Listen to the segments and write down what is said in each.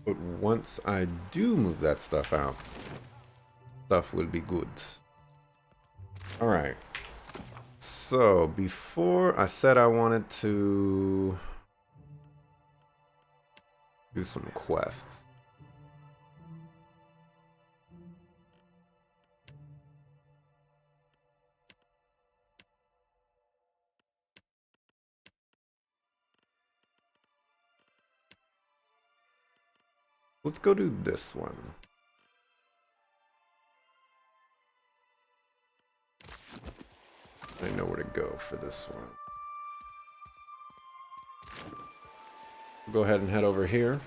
But once I do move that stuff out, stuff will be good. Alright. So, before I said I wanted to do some quests. Let's go do this one. I know where to go for this one. Go ahead and head over here.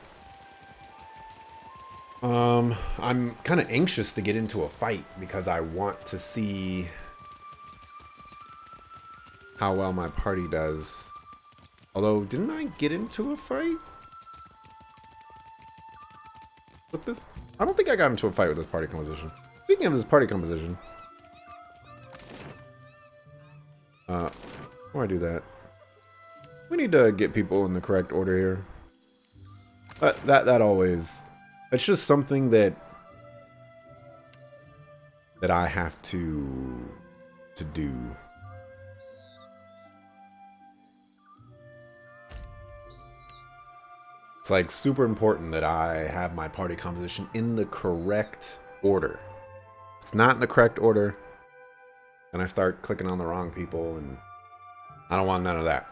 I'm kind of anxious to get into a fight because I want to see how well my party does. Although, didn't I get into a fight with this? I don't think I got into a fight with this party composition. Speaking of this party composition, before I do that, we need to get people in the correct order here. That always, it's just something that I have to do. It's like super important that I have my party composition in the correct order. If it's not in the correct order, then I start clicking on the wrong people, and I don't want none of that.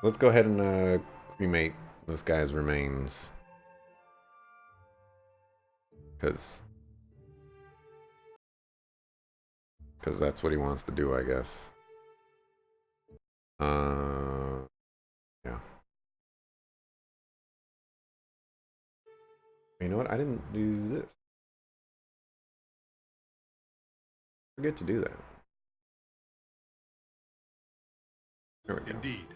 Let's go ahead and cremate this guy's remains. Because that's what he wants to do, I guess. Yeah. You know what? I didn't do this. Forget to do that. There we go. Indeed.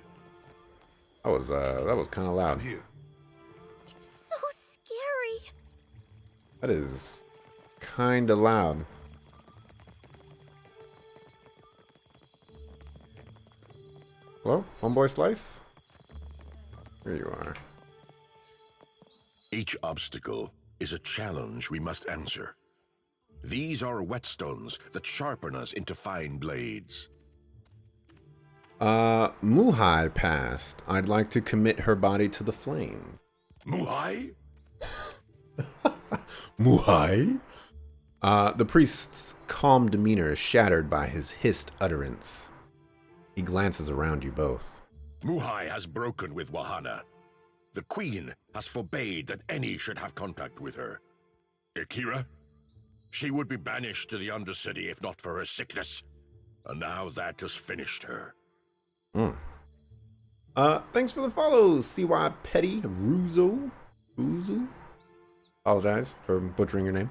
That was kind of loud. Here. It's so scary. That is kind of loud. Hello, homeboy Slice? Here you are. Each obstacle is a challenge we must answer. These are whetstones that sharpen us into fine blades. Muhai passed. I'd like to commit her body to the flames. Muhai? Muhai? The priest's calm demeanor is shattered by his hissed utterance. He glances around you both. Muhai has broken with Wahana. The queen has forbade that any should have contact with her. Akira? She would be banished to the Undercity if not for her sickness. And now that has finished her. Thanks for the follow, CY Petty Ruzo. Apologize for butchering your name.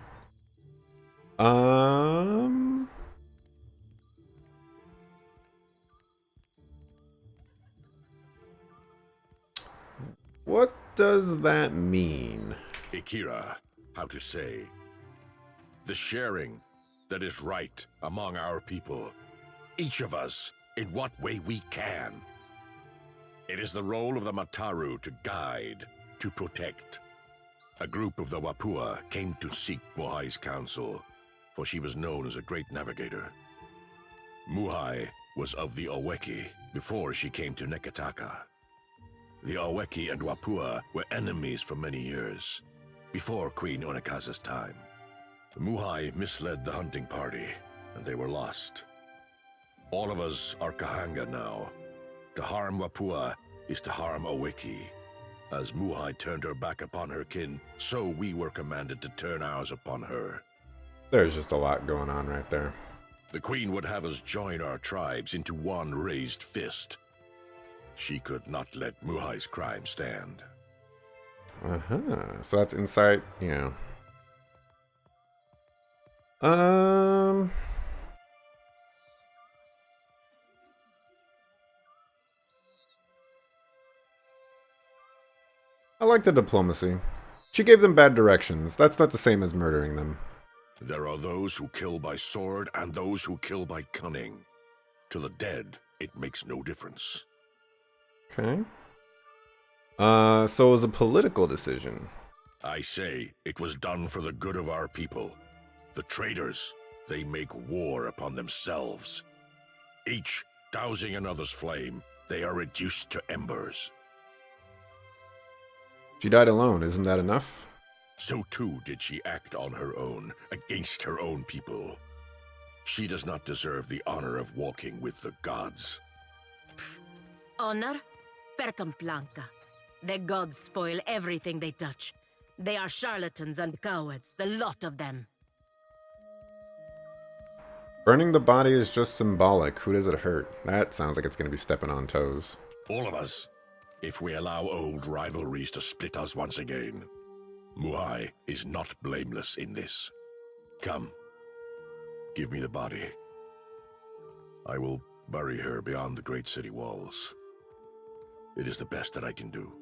What does that mean? Akira, how to say? The sharing that is right among our people. Each of us in what way we can. It is the role of the Mataru to guide, to protect. A group of the Wapua came to seek Muhai's counsel, for she was known as a great navigator. Muhai was of the Oweki before she came to Neketaka. The Oweki and Wapua were enemies for many years, before Queen Onekaza's time. Muhai misled the hunting party, and they were lost. All of us are Kahanga now. To harm Wapua is to harm Oweki. As Muhai turned her back upon her kin, so we were commanded to turn ours upon her. There's just a lot going on right there. The queen would have us join our tribes into one raised fist. She could not let Muhai's crime stand. So that's insight, yeah. I like the diplomacy. She gave them bad directions. That's not the same as murdering them. There are those who kill by sword and those who kill by cunning. To the dead, it makes no difference. Okay. So it was a political decision. I say it was done for the good of our people. The traitors, they make war upon themselves. Each dousing another's flame, they are reduced to embers. She died alone, isn't that enough? So too did she act on her own, against her own people. She does not deserve the honor of walking with the gods. Honor? Percamplanca. The gods spoil everything they touch. They are charlatans and cowards, the lot of them. Burning the body is just symbolic. Who does it hurt? That sounds like it's going to be stepping on toes. All of us, if we allow old rivalries to split us once again. Muhai is not blameless in this. Come, give me the body. I will bury her beyond the great city walls. It is the best that I can do.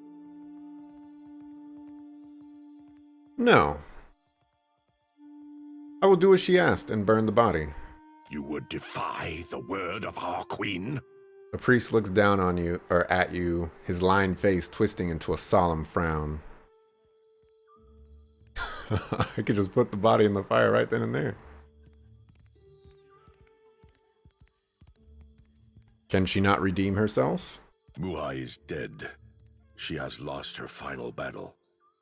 No. I will do as she asked and burn the body. You would defy the word of our queen? The priest looks down on you, or at you, his lined face twisting into a solemn frown. I could just put the body in the fire right then and there. Can she not redeem herself? Muhai is dead. She has lost her final battle.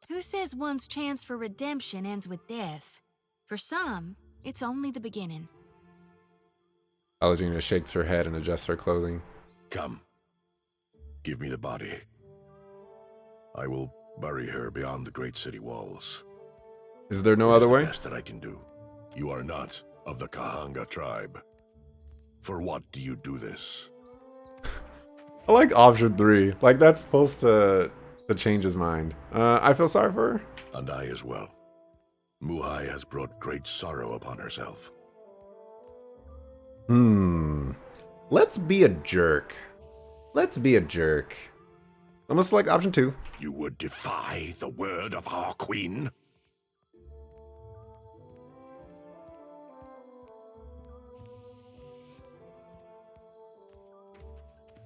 Who says one's chance for redemption ends with death? For some, it's only the beginning. Algina shakes her head and adjusts her clothing. Come, give me the body. I will bury her beyond the great city walls. Is there no other way? It is the best that I can do. You are not of the Kahanga tribe. For what do you do this? I like option 3. Like, that's supposed to change his mind. I feel sorry for her. And I as well. Muhai has brought great sorrow upon herself. Let's be a jerk. Let's be a jerk. I'm gonna select option 2. You would defy the word of our queen?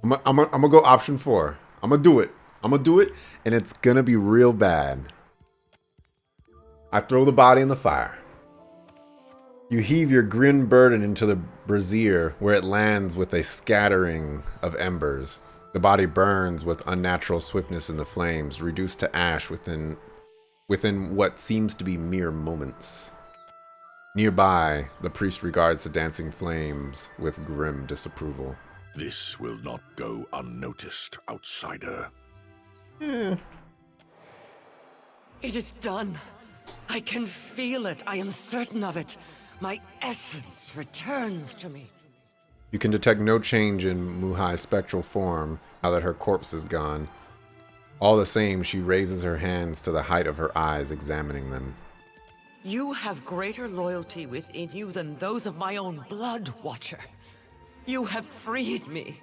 I'm gonna go option 4. I'm gonna do it. I'm gonna do it, and it's gonna be real bad. I throw the body in the fire. You heave your grim burden into the brazier, where it lands with a scattering of embers. The body burns with unnatural swiftness in the flames, reduced to ash within what seems to be mere moments. Nearby, the priest regards the dancing flames with grim disapproval. This will not go unnoticed, outsider. It is done. I can feel it. I am certain of it. My essence returns to me. You can detect no change in Muhai's spectral form now that her corpse is gone. All the same, she raises her hands to the height of her eyes, examining them. You have greater loyalty within you than those of my own blood, Watcher. You have freed me.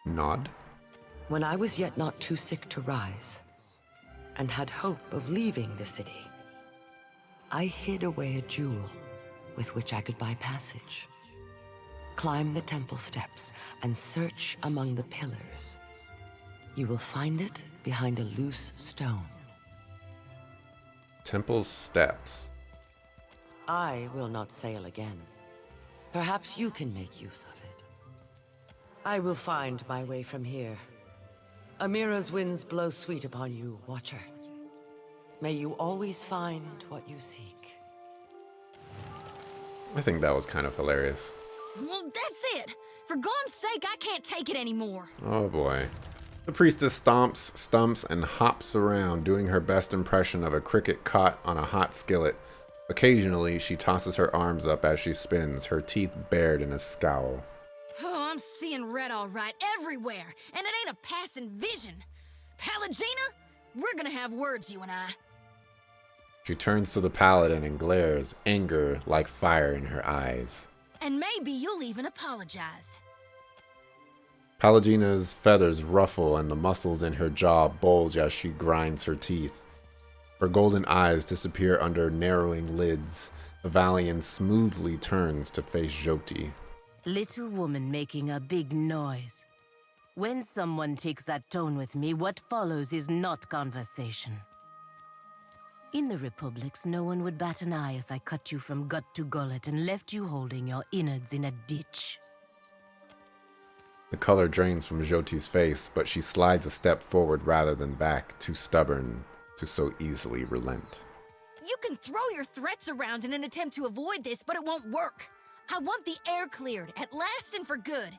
Nod. When I was yet not too sick to rise, and had hope of leaving the city, I hid away a jewel with which I could buy passage. Climb the temple steps and search among the pillars. You will find it behind a loose stone. Temple steps. I will not sail again. Perhaps you can make use of it. I will find my way from here. Amira's winds blow sweet upon you, Watcher. May you always find what you seek. I think that was kind of hilarious. Well, that's it. For God's sake, I can't take it anymore. Oh boy. The priestess stomps, stumps, and hops around, doing her best impression of a cricket caught on a hot skillet. Occasionally, she tosses her arms up as she spins, her teeth bared in a scowl. Oh, I'm seeing red all right everywhere, and it ain't a passing vision. Palagina, we're gonna have words, you and I. She turns to the paladin and glares, anger like fire in her eyes. And maybe you'll even apologize. Palagina's feathers ruffle and the muscles in her jaw bulge as she grinds her teeth. Her golden eyes disappear under narrowing lids. The Valian smoothly turns to face Joti. Little woman making a big noise. When someone takes that tone with me, what follows is not conversation. In the Republics, no one would bat an eye if I cut you from gut to gullet and left you holding your innards in a ditch. The color drains from Jyoti's face, but she slides a step forward rather than back, too stubborn to so easily relent. You can throw your threats around in an attempt to avoid this, but it won't work. I want the air cleared, at last and for good.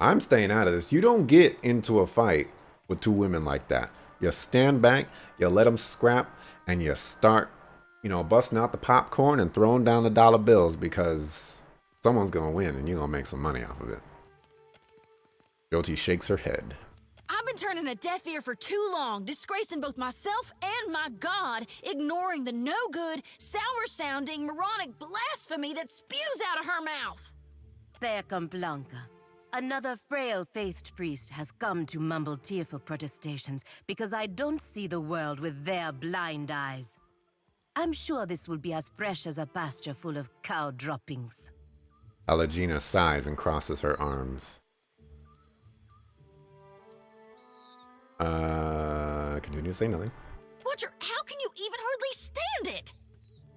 I'm staying out of this. You don't get into a fight with two women like that. You stand back, you let them scrap, and you start, busting out the popcorn and throwing down the dollar bills because someone's going to win and you're going to make some money off of it. Jyoti shakes her head. I've been turning a deaf ear for too long, disgracing both myself and my god, ignoring the no-good, sour-sounding, moronic blasphemy that spews out of her mouth. Pecam Blanca. Another frail faithed priest has come to mumble tearful protestations because I don't see the world with their blind eyes. I'm sure this will be as fresh as a pasture full of cow droppings. Alagina sighs and crosses her arms. Continue to say nothing. Watcher, how can you even hardly stand it?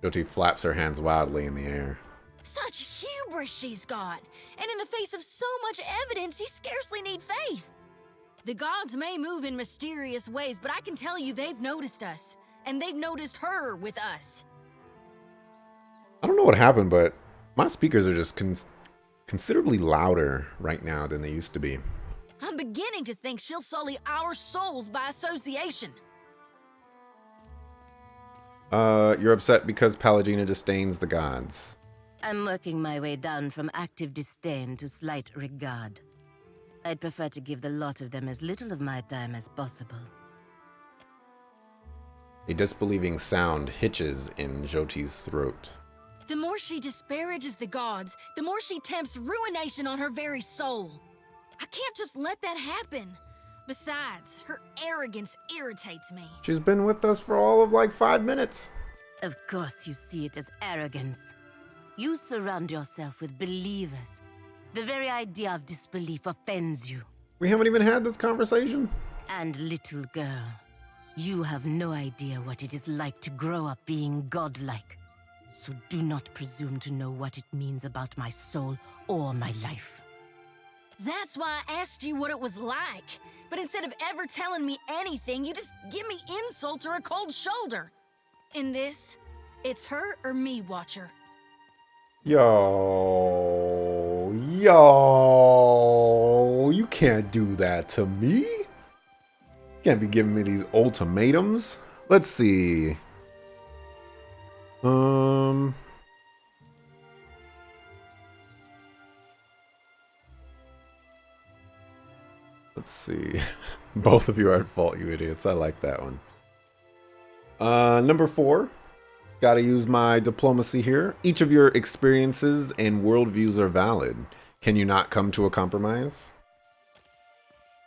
Jyoti flaps her hands wildly in the air. Such hubris she's got, and in the face of so much evidence, you scarcely need faith. The gods may move in mysterious ways, but I can tell you they've noticed us, and they've noticed her with us. I don't know what happened, but my speakers are just considerably louder right now than they used to be. I'm beginning to think she'll sully our souls by association. You're upset because Pallegina disdains the gods. I'm working my way down from active disdain to slight regard. I'd prefer to give the lot of them as little of my time as possible. A disbelieving sound hitches in Jyoti's throat. The more she disparages the gods, the more she tempts ruination on her very soul. I can't just let that happen. Besides, her arrogance irritates me. She's been with us for all of 5 minutes. Of course you see it as arrogance. You surround yourself with believers. The very idea of disbelief offends you. We haven't even had this conversation. And little girl, you have no idea what it is like to grow up being godlike. So do not presume to know what it means about my soul or my life. That's why I asked you what it was like. But instead of ever telling me anything, you just give me insults or a cold shoulder. In this, it's her or me, Watcher. Yo, you can't do that to me. You can't be giving me these ultimatums. Let's see. Let's see. Both of you are at fault, you idiots. I like that one. Number 4. Gotta use my diplomacy here. Each of your experiences and worldviews are valid. Can you not come to a compromise?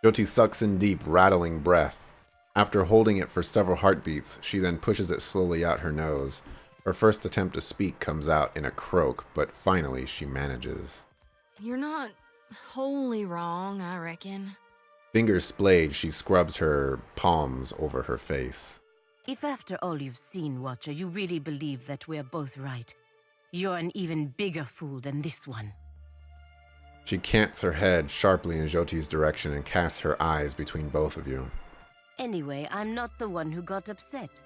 Jyoti sucks in deep, rattling breath. After holding it for several heartbeats, she then pushes it slowly out her nose. Her first attempt to speak comes out in a croak, but finally she manages. You're not wholly wrong, I reckon. Fingers splayed, she scrubs her palms over her face. If after all you've seen, Watcher, you really believe that we're both right, you're an even bigger fool than this one. She cants her head sharply in Jyoti's direction and casts her eyes between both of you. Anyway, I'm not the one who got upset.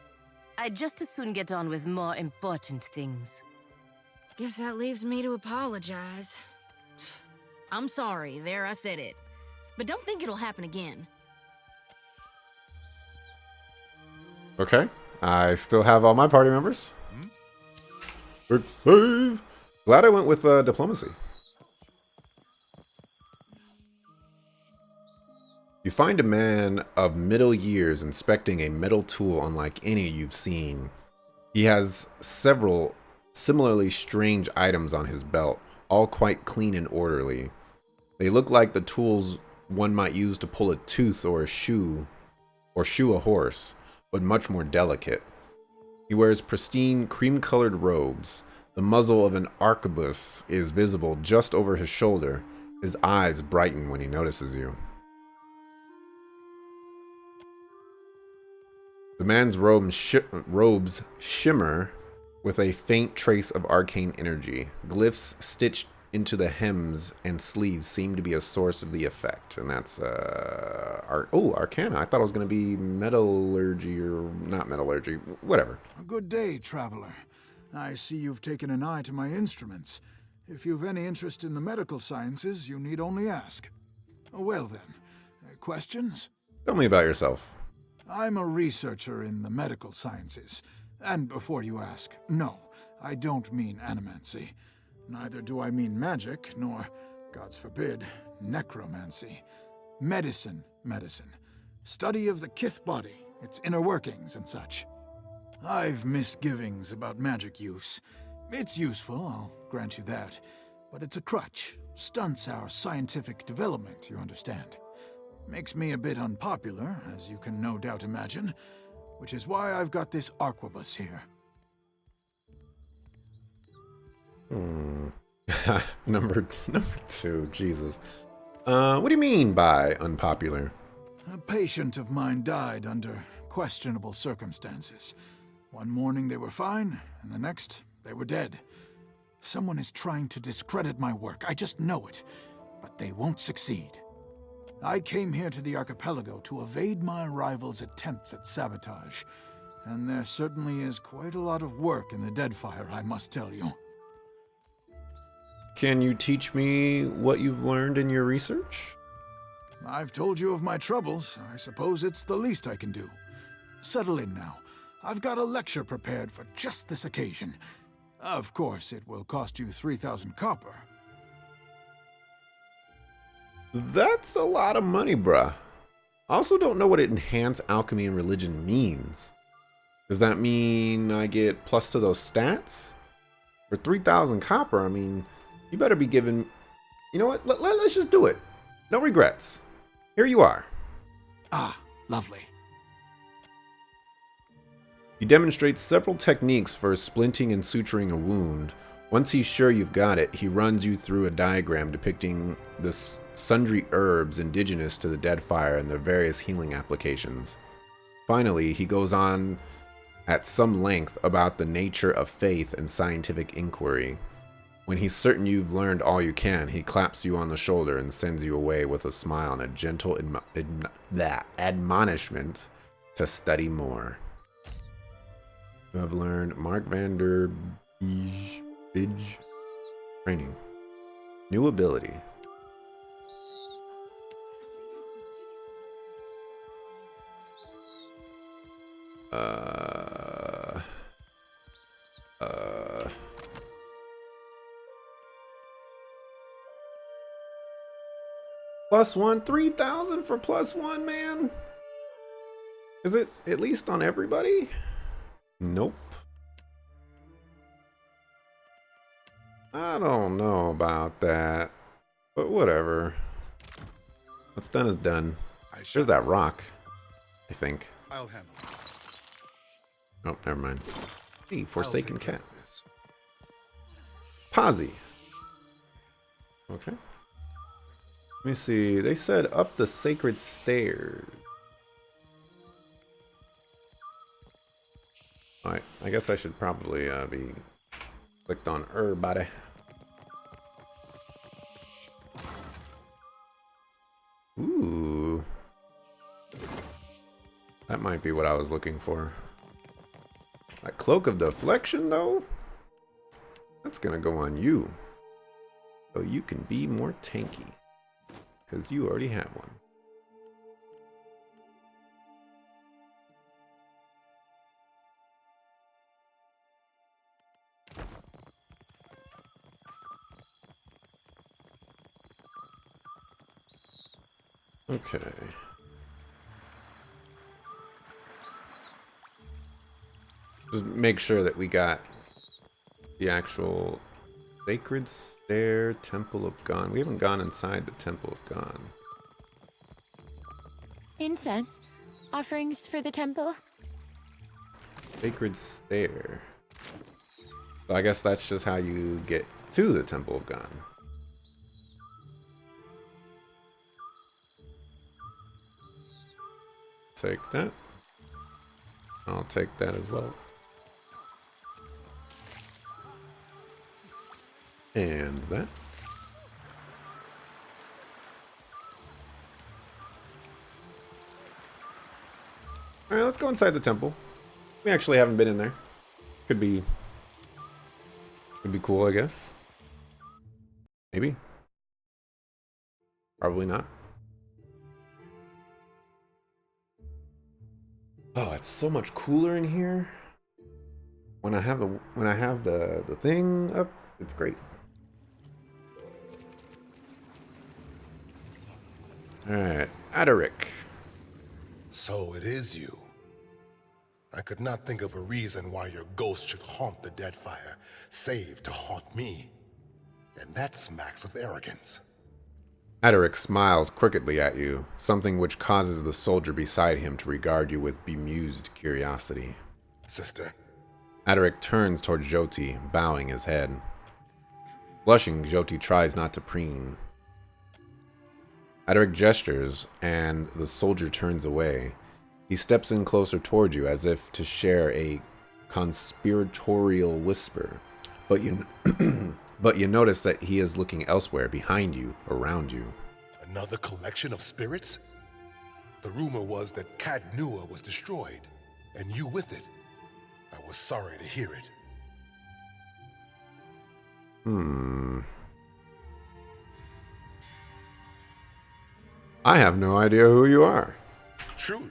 I'd just as soon get on with more important things. Guess that leaves me to apologize. I'm sorry, there I said it. But don't think it'll happen again. Okay, I still have all my party members. Quick save. Glad I went with diplomacy. You find a man of middle years inspecting a metal tool unlike any you've seen. He has several similarly strange items on his belt, all quite clean and orderly. They look like the tools one might use to pull a tooth or shoe a horse, but much more delicate. He wears pristine cream-colored robes. The muzzle of an arquebus is visible just over his shoulder. His eyes brighten when he notices you. The man's robes shimmer with a faint trace of arcane energy. Glyphs stitched into the hems and sleeves seem to be a source of the effect. And that's, Arcana. I thought it was going to be metallurgy or not metallurgy. Whatever. A good day, traveler. I see you've taken an eye to my instruments. If you've any interest in the medical sciences, you need only ask. Well then, questions? Tell me about yourself. I'm a researcher in the medical sciences. And before you ask, no, I don't mean animancy. Neither do I mean magic, nor, gods forbid, necromancy. Medicine. Study of the kith body, its inner workings and such. I've misgivings about magic use. It's useful, I'll grant you that. But it's a crutch. Stunts our scientific development, you understand. Makes me a bit unpopular, as you can no doubt imagine, which is why I've got this arquebus here. Number two, Jesus. What do you mean by unpopular? A patient of mine died under questionable circumstances. One morning they were fine, and the next they were dead. Someone is trying to discredit my work, I just know it, but they won't succeed. I came here to the archipelago to evade my rival's attempts at sabotage, and there certainly is quite a lot of work in the Deadfire, I must tell you. Can you teach me what you've learned in your research? I've told you of my troubles. I suppose it's the least I can do. Settle in now. I've got a lecture prepared for just this occasion. Of course, it will cost you 3,000 copper. That's a lot of money, bruh. I also don't know what enhanced alchemy and religion means. Does that mean I get plus to those stats? For 3,000 copper, I mean, you better be given... You know what? Let's just do it. No regrets. Here you are. Ah, lovely. He demonstrates several techniques for splinting and suturing a wound. Once he's sure you've got it, he runs you through a diagram depicting the sundry herbs indigenous to the Deadfire and their various healing applications. Finally, he goes on at some length about the nature of faith and scientific inquiry. When he's certain you've learned all you can, he claps you on the shoulder and sends you away with a smile and a gentle admonishment to study more. You have learned Mark Vander Bidge training. New ability. +1, 3,000 for +1, man. Is it at least on everybody? Nope. I don't know about that, but whatever. What's done is done. There's that rock, I think. I'll handle it. Oh, never mind. Hey, Forsaken Cat. Posy. Okay. Let me see. They said up the sacred stairs. Alright, I guess I should probably be clicked on everybody. Ooh. That might be what I was looking for. That cloak of deflection, though? That's gonna go on you. So you can be more tanky. Because you already have one. Okay. Just make sure that we got the actual Sacred Stair, Temple of Gone. We haven't gone inside the Temple of Gone. Incense? Offerings for the temple? Sacred Stair. So I guess that's just how you get to the Temple of Gone. Take that. I'll take that as well. And that. Alright, let's go inside the temple. We actually haven't been in there. Could be cool, I guess. Maybe. Probably not. Oh, it's so much cooler in here. When I have the thing up, it's great. All right, Adaric. So it is you. I could not think of a reason why your ghost should haunt the Deadfire, save to haunt me. And that smacks of arrogance. Adaric smiles crookedly at you, something which causes the soldier beside him to regard you with bemused curiosity. Sister. Adaric turns towards Jyoti, bowing his head. Blushing, Jyoti tries not to preen. Adaric gestures, and the soldier turns away. He steps in closer toward you, as if to share a conspiratorial whisper. But you notice that he is looking elsewhere, behind you, around you. Another collection of spirits? The rumor was that Cat Nua was destroyed, and you with it. I was sorry to hear it. I have no idea who you are. Truly.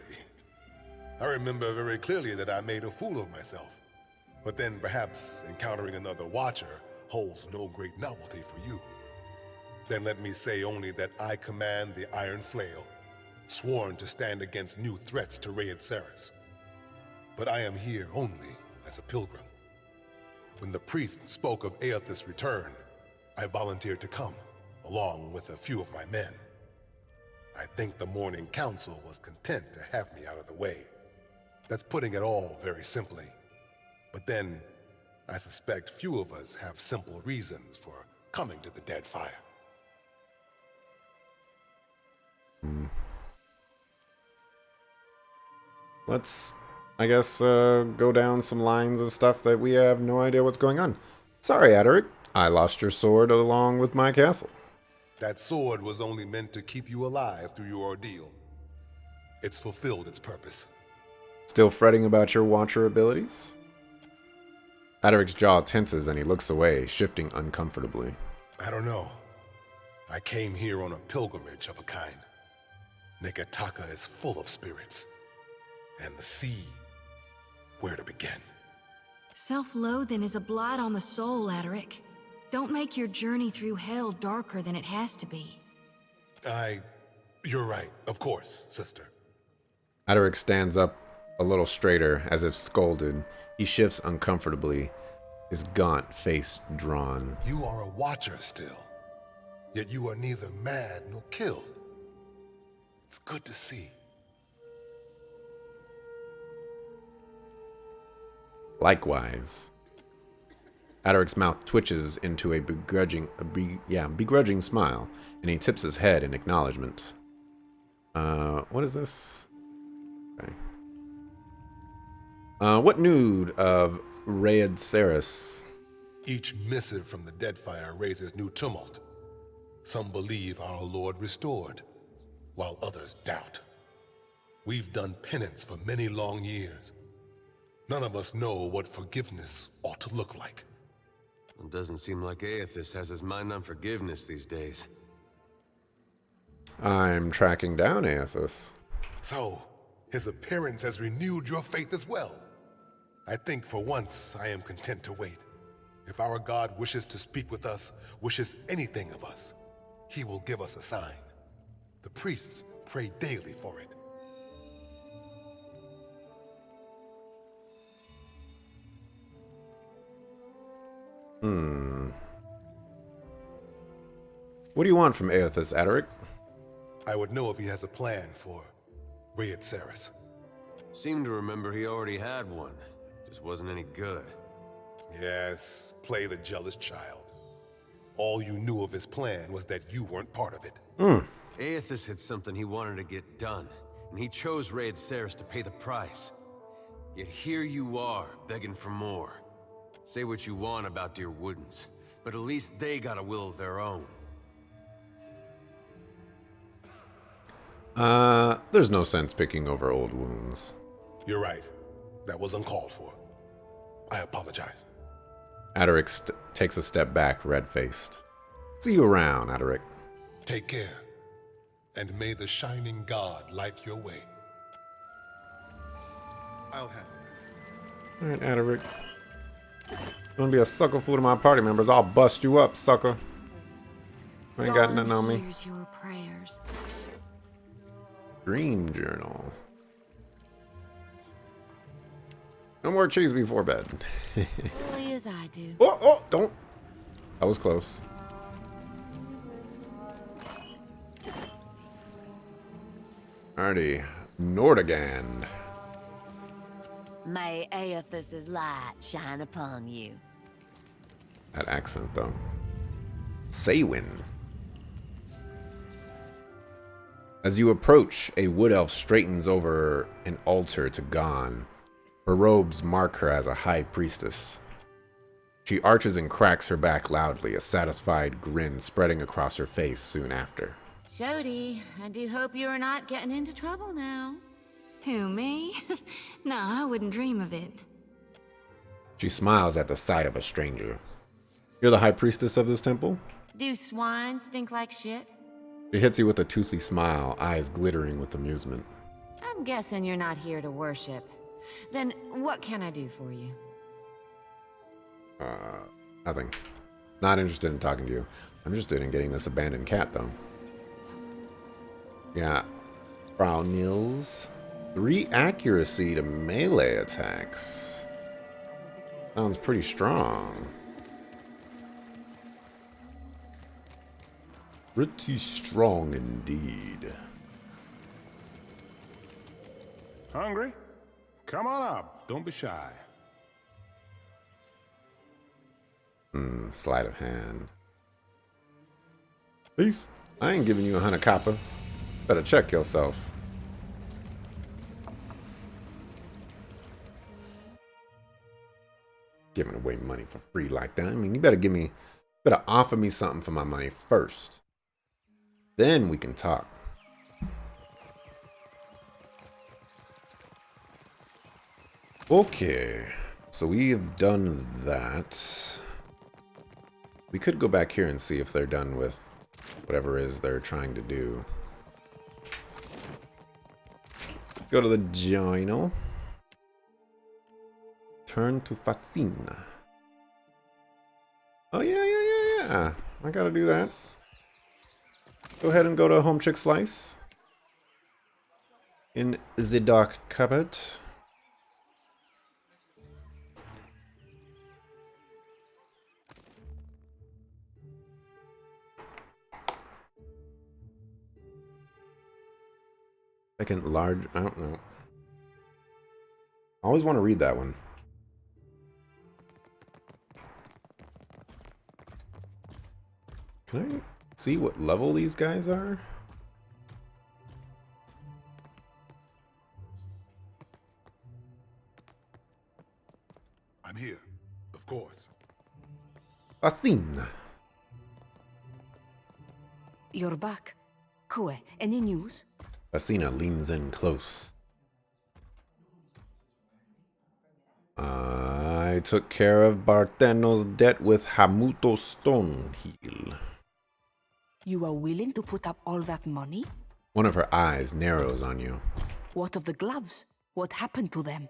I remember very clearly that I made a fool of myself. But then perhaps encountering another Watcher holds no great novelty for you. Then let me say only that I command the Iron Flail, sworn to stand against new threats to Rayed Saris. But I am here only as a pilgrim. When the priest spoke of Aethys' return, I volunteered to come, along with a few of my men. I think the Morning Council was content to have me out of the way. That's putting it all very simply. But then, I suspect few of us have simple reasons for coming to the Deadfire. Let's, I guess, go down some lines of stuff that we have no idea what's going on. Sorry, Adaric. I lost your sword along with my castle. That sword was only meant to keep you alive through your ordeal. It's fulfilled its purpose. Still fretting about your Watcher abilities? Adaric's jaw tenses and he looks away, shifting uncomfortably. I don't know. I came here on a pilgrimage of a kind. Neketaka is full of spirits. And the sea, where to begin? Self-loathing is a blight on the soul, Adaric. Don't make your journey through hell darker than it has to be. You're right, of course, sister. Adaric stands up a little straighter, as if scolded. He shifts uncomfortably, his gaunt face drawn. You are a Watcher still, yet you are neither mad nor killed. It's good to see. Likewise. Adaric's mouth twitches into a begrudging smile, and he tips his head in acknowledgement. What is this? Okay. What nude of Rayed Saris? Each missive from the Deadfire raises new tumult. Some believe our Lord restored, while others doubt. We've done penance for many long years. None of us know what forgiveness ought to look like. It doesn't seem like Aethys has his mind on forgiveness these days. I'm tracking down Aethys. So, his appearance has renewed your faith as well. I think for once I am content to wait. If our God wishes to speak with us, wishes anything of us, he will give us a sign. The priests pray daily for it. What do you want from Aethys, Adaric? I would know if he has a plan for Rayed Saris. Seemed to remember he already had one. Just wasn't any good. Yes, play the jealous child. All you knew of his plan was that you weren't part of it. Aethys had something he wanted to get done, and he chose Rayed Saris to pay the price. Yet here you are, begging for more. Say what you want about dear Woodens, but at least they got a will of their own. There's no sense picking over old wounds. You're right. That was uncalled for. I apologize. Adaric takes a step back, red-faced. See you around, Adaric. Take care, and may the shining god light your way. I'll handle this. All right, Adaric. You wanna be a sucker fool to my party members? I'll bust you up, sucker. I ain't got nothing on me. Here's your prayers. Dream journal. No more cheese before bed. Fully as I do. Oh, don't. That was close. Alrighty. Nordagand. May Aethys's light shine upon you. That accent, though. Saywin. As you approach, a wood elf straightens over an altar to Gon. Her robes mark her as a high priestess. She arches and cracks her back loudly, a satisfied grin spreading across her face soon after. Jody, I do hope you are not getting into trouble now. Who, me? No, I wouldn't dream of it. She smiles at the sight of a stranger. You're the high priestess of this temple? Do swine stink like shit? She hits you with a toothy smile, eyes glittering with amusement. I'm guessing you're not here to worship. Then what can I do for you? Nothing. Not interested in talking to you. I'm interested in getting this abandoned cat, though. Yeah. Frau Nils. 3 accuracy to melee attacks. Sounds pretty strong. Pretty strong indeed. Hungry? Come on up. Don't be shy. Sleight of hand. Peace. I ain't giving you 100 copper. Better check yourself. Giving away money for free like that. I mean, you better offer me something for my money first. Then we can talk. Okay. So we have done that. We could go back here and see if they're done with whatever it is they're trying to do. Go to the journal. Turn to Fascina. Oh, yeah. I gotta do that. Go ahead and go to Home Chick Slice. In the dark cupboard. Second large, I don't know. I always want to read that one. Can I see what level these guys are? I'm here, of course. Fascina. You're back. Kue, any news? Fascina leans in close. I took care of Barteno's debt with Hamuto Stonehill. You are willing to put up all that money? One of her eyes narrows on you. What of the gloves? What happened to them?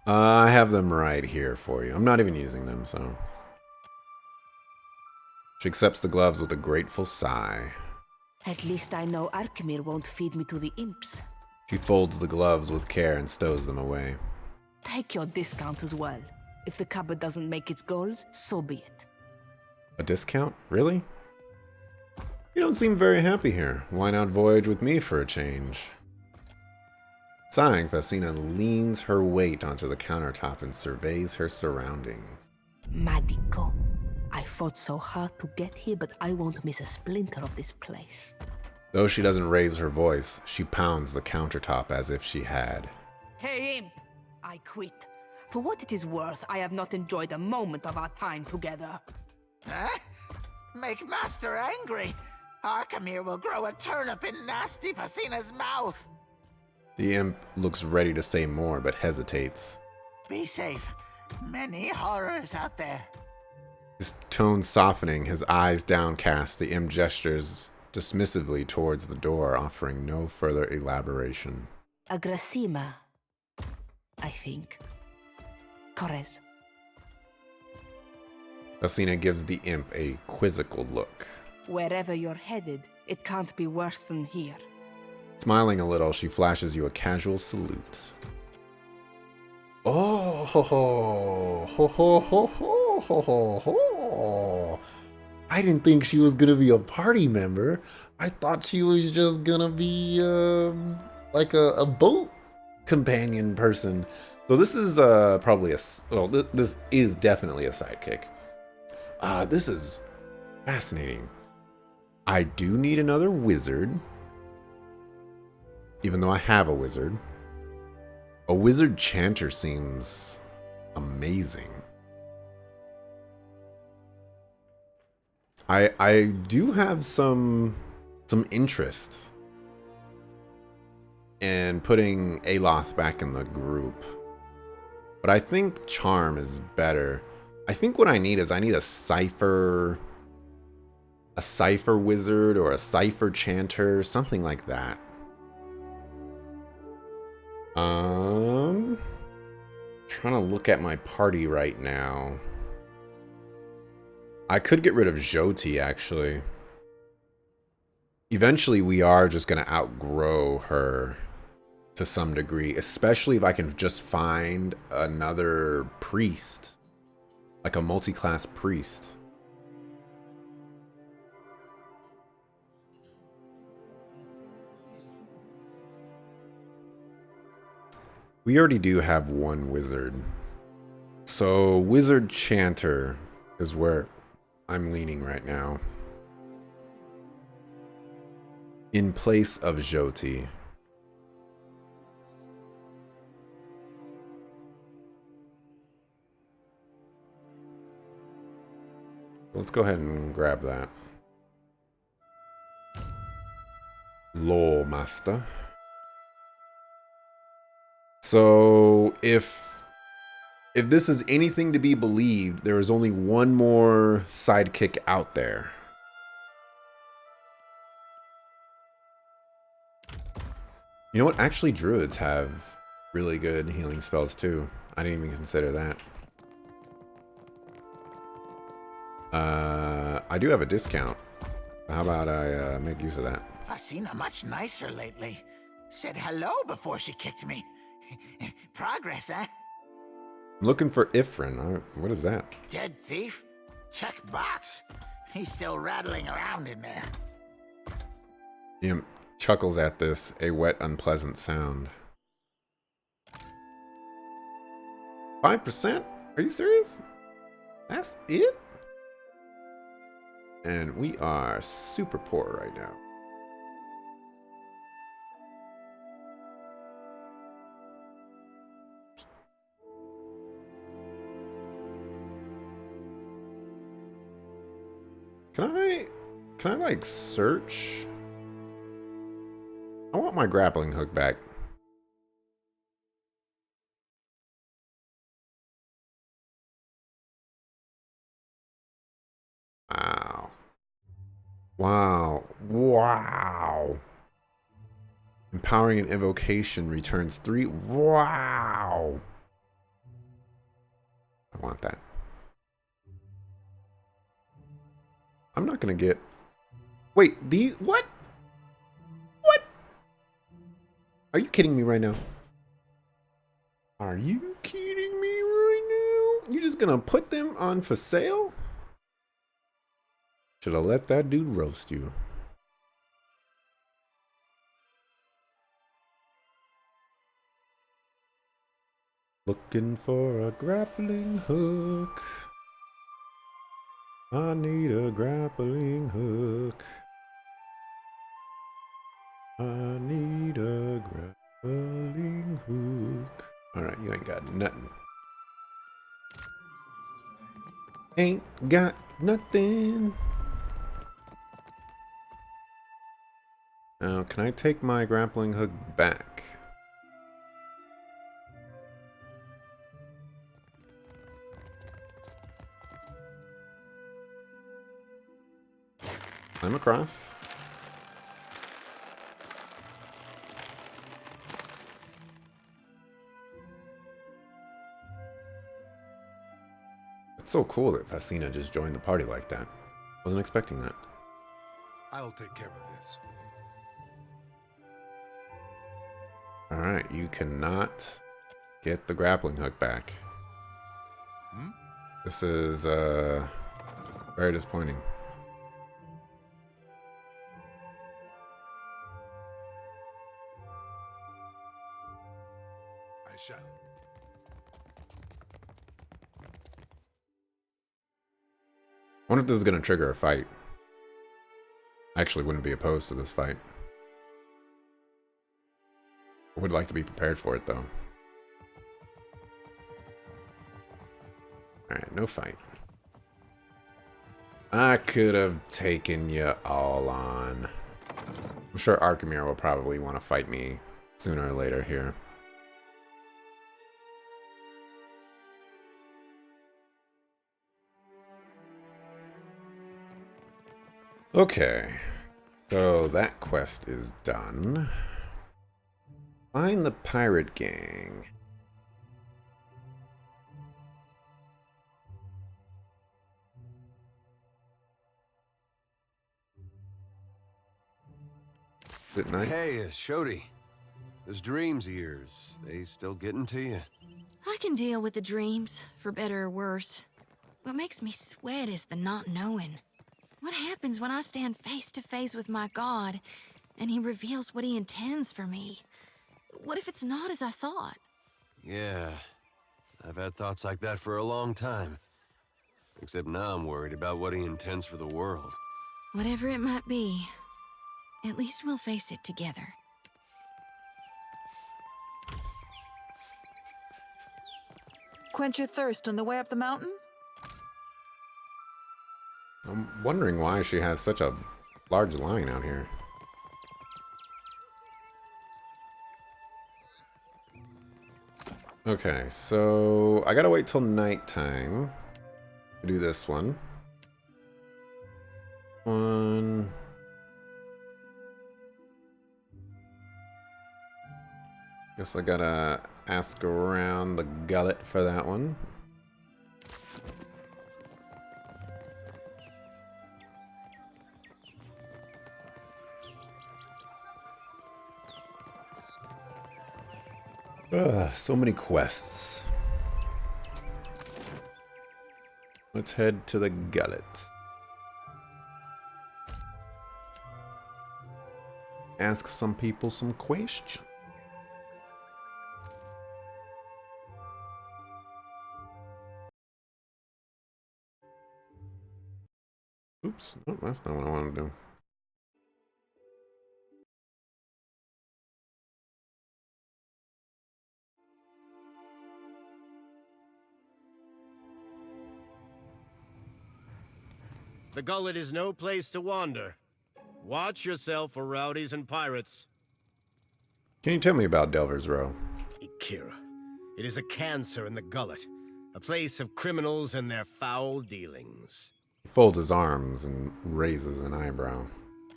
I have them right here for you. I'm not even using them, so. She accepts the gloves with a grateful sigh. At least I know Arkemir won't feed me to the imps. She folds the gloves with care and stows them away. Take your discount as well. If the cupboard doesn't make its goals, so be it. A discount? Really? You don't seem very happy here. Why not voyage with me for a change? Sighing, Fascina leans her weight onto the countertop and surveys her surroundings. Madiko, I fought so hard to get here, but I won't miss a splinter of this place. Though she doesn't raise her voice, she pounds the countertop as if she had. Hey, Imp! I quit. For what it is worth, I have not enjoyed a moment of our time together. Huh? Make Master angry. Arkamir will grow a turnip in nasty Fasina's mouth. The imp looks ready to say more, but hesitates. Be safe. Many horrors out there. His tone softening, his eyes downcast, the imp gestures dismissively towards the door, offering no further elaboration. Agrasima, I think. Corres. Fasina gives the imp a quizzical look. Wherever you're headed, it can't be worse than here. Smiling a little, she flashes you a casual salute. Oh, ho, ho, ho, ho, ho, ho, ho, ho, ho. I didn't think she was gonna be a party member. I thought she was just gonna be like a boat companion person. So this is probably this is definitely a sidekick. This is fascinating. I do need another wizard, even though I have a wizard. A wizard chanter seems amazing. I do have some interest in putting Aloth back in the group, but I think charm is better. I think what I need is a cipher wizard or a cipher chanter, something like that. Trying to look at my party right now. I could get rid of Jyoti, actually. Eventually, we are just going to outgrow her to some degree, especially if I can just find another priest, like a multi-class priest. We already do have one wizard. So wizard chanter is where I'm leaning right now. In place of Jyoti. Let's go ahead and grab that. Lore master. So if this is anything to be believed, there is only one more sidekick out there. You know what? Actually, druids have really good healing spells too. I didn't even consider that. I do have a discount. How about I make use of that? Fasina much nicer lately. Said hello before she kicked me. Progress, eh? I'm looking for Ifrin. What is that? Dead thief? Check box. He's still rattling around in there. Imp chuckles at this, a wet, unpleasant sound. 5%? Are you serious? That's it? And we are super poor right now. Can I like search? I want my grappling hook back. Wow. Wow. Wow. Empowering an invocation returns 3. Wow. I want that. I'm not gonna get... Wait, these... What? What? Are you kidding me right now? Are you kidding me right now? You're just gonna put them on for sale? Should have let that dude roast you. Looking for a grappling hook. I need a grappling hook. I need a grappling hook. Alright, you ain't got nothing. Ain't got nothing. Now, can I take my grappling hook back? I'm across. It's so cool that Fasina just joined the party like that. Wasn't expecting that. I'll take care of this. Alright, you cannot get the grappling hook back. Hmm? This is very disappointing. I shall. I wonder if this is going to trigger a fight. I actually wouldn't be opposed to this fight. I would like to be prepared for it, though. Alright, no fight. I could have taken you all on. I'm sure Archimere will probably want to fight me sooner or later here. Okay, so that quest is done. Find the pirate gang. Good night. Hey, Shodi. Those dreams of yours, they still getting to you? I can deal with the dreams, for better or worse. What makes me sweat is the not knowing. What happens when I stand face to face with my God, and he reveals what he intends for me? What if it's not as I thought? Yeah, I've had thoughts like that for a long time. Except now I'm worried about what he intends for the world. Whatever it might be, at least we'll face it together. Quench your thirst on the way up the mountain? I'm wondering why she has such a large line out here. Okay, so I gotta wait till nighttime to do this one. Guess I gotta ask around the gullet for that one. Ugh, so many quests. Let's head to the gullet. Ask some people some questions. Oops, no, that's not what I want to do. The gullet is no place to wander. Watch yourself for rowdies and pirates. Can you tell me about Delver's Row? Ikira. It is a cancer in the gullet. A place of criminals and their foul dealings. He folds his arms and raises an eyebrow.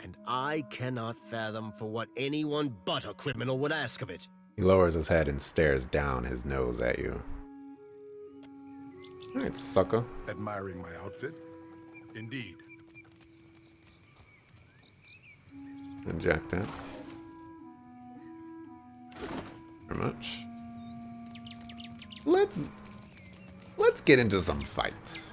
And I cannot fathom for what anyone but a criminal would ask of it. He lowers his head and stares down his nose at you. Alright, sucker. Admiring my outfit? Indeed. And jack that. Very much. Let's get into some fights.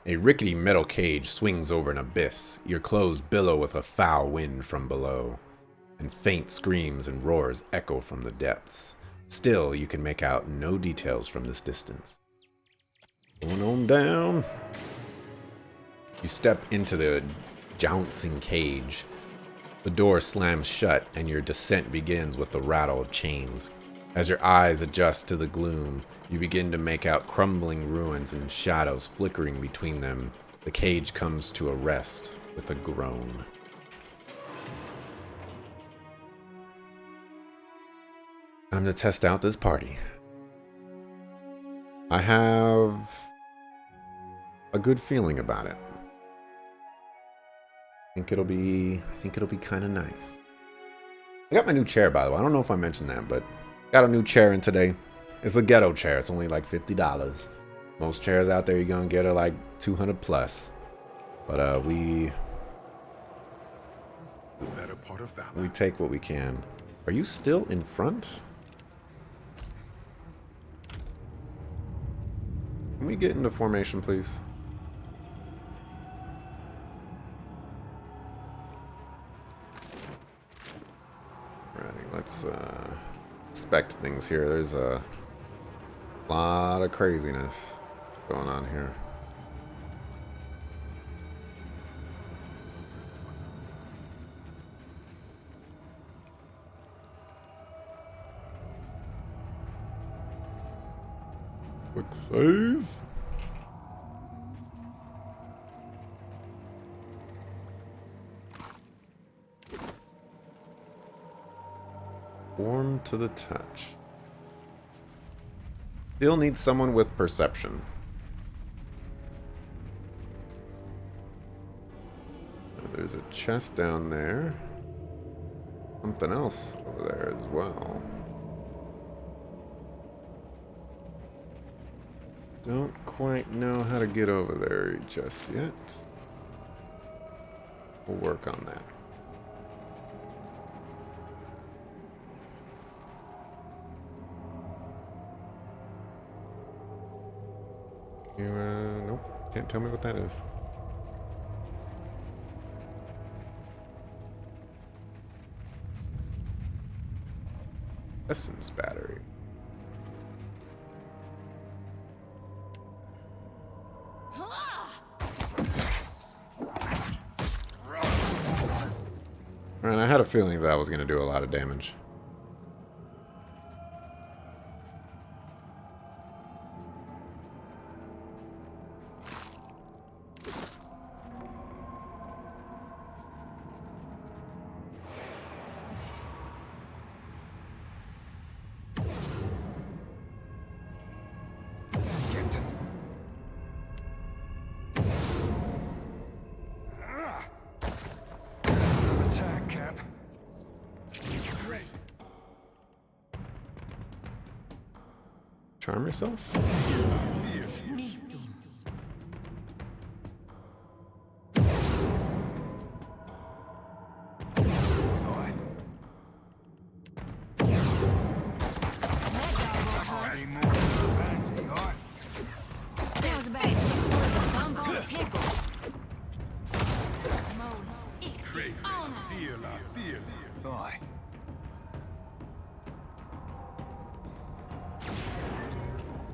A rickety metal cage swings over an abyss. Your clothes billow with a foul wind from below, and faint screams and roars echo from the depths. Still, you can make out no details from this distance. Going on down. You step into the jouncing cage. The door slams shut and your descent begins with the rattle of chains. As your eyes adjust to the gloom, you begin to make out crumbling ruins and shadows flickering between them. The cage comes to a rest with a groan. Time to test out this party. I have a good feeling about it. I think it'll be kind of nice. I got my new chair, by the way. I don't know if I mentioned that, but got a new chair in today. It's a ghetto chair. It's only like $50. Most chairs out there you're gonna get are like 200 plus. But we take what we can. Are you still in front? Can we get into formation, please? Alrighty, let's inspect things here. There's a lot of craziness going on here. Quick save. Warm to the touch. Still need someone with perception. There's a chest down there. Something else over there as well. Don't quite know how to get over there just yet. We'll work on that. You, nope. Can't tell me what that is. Essence battery. Alright, I had a feeling that was going to do a lot of damage. Charm yourself?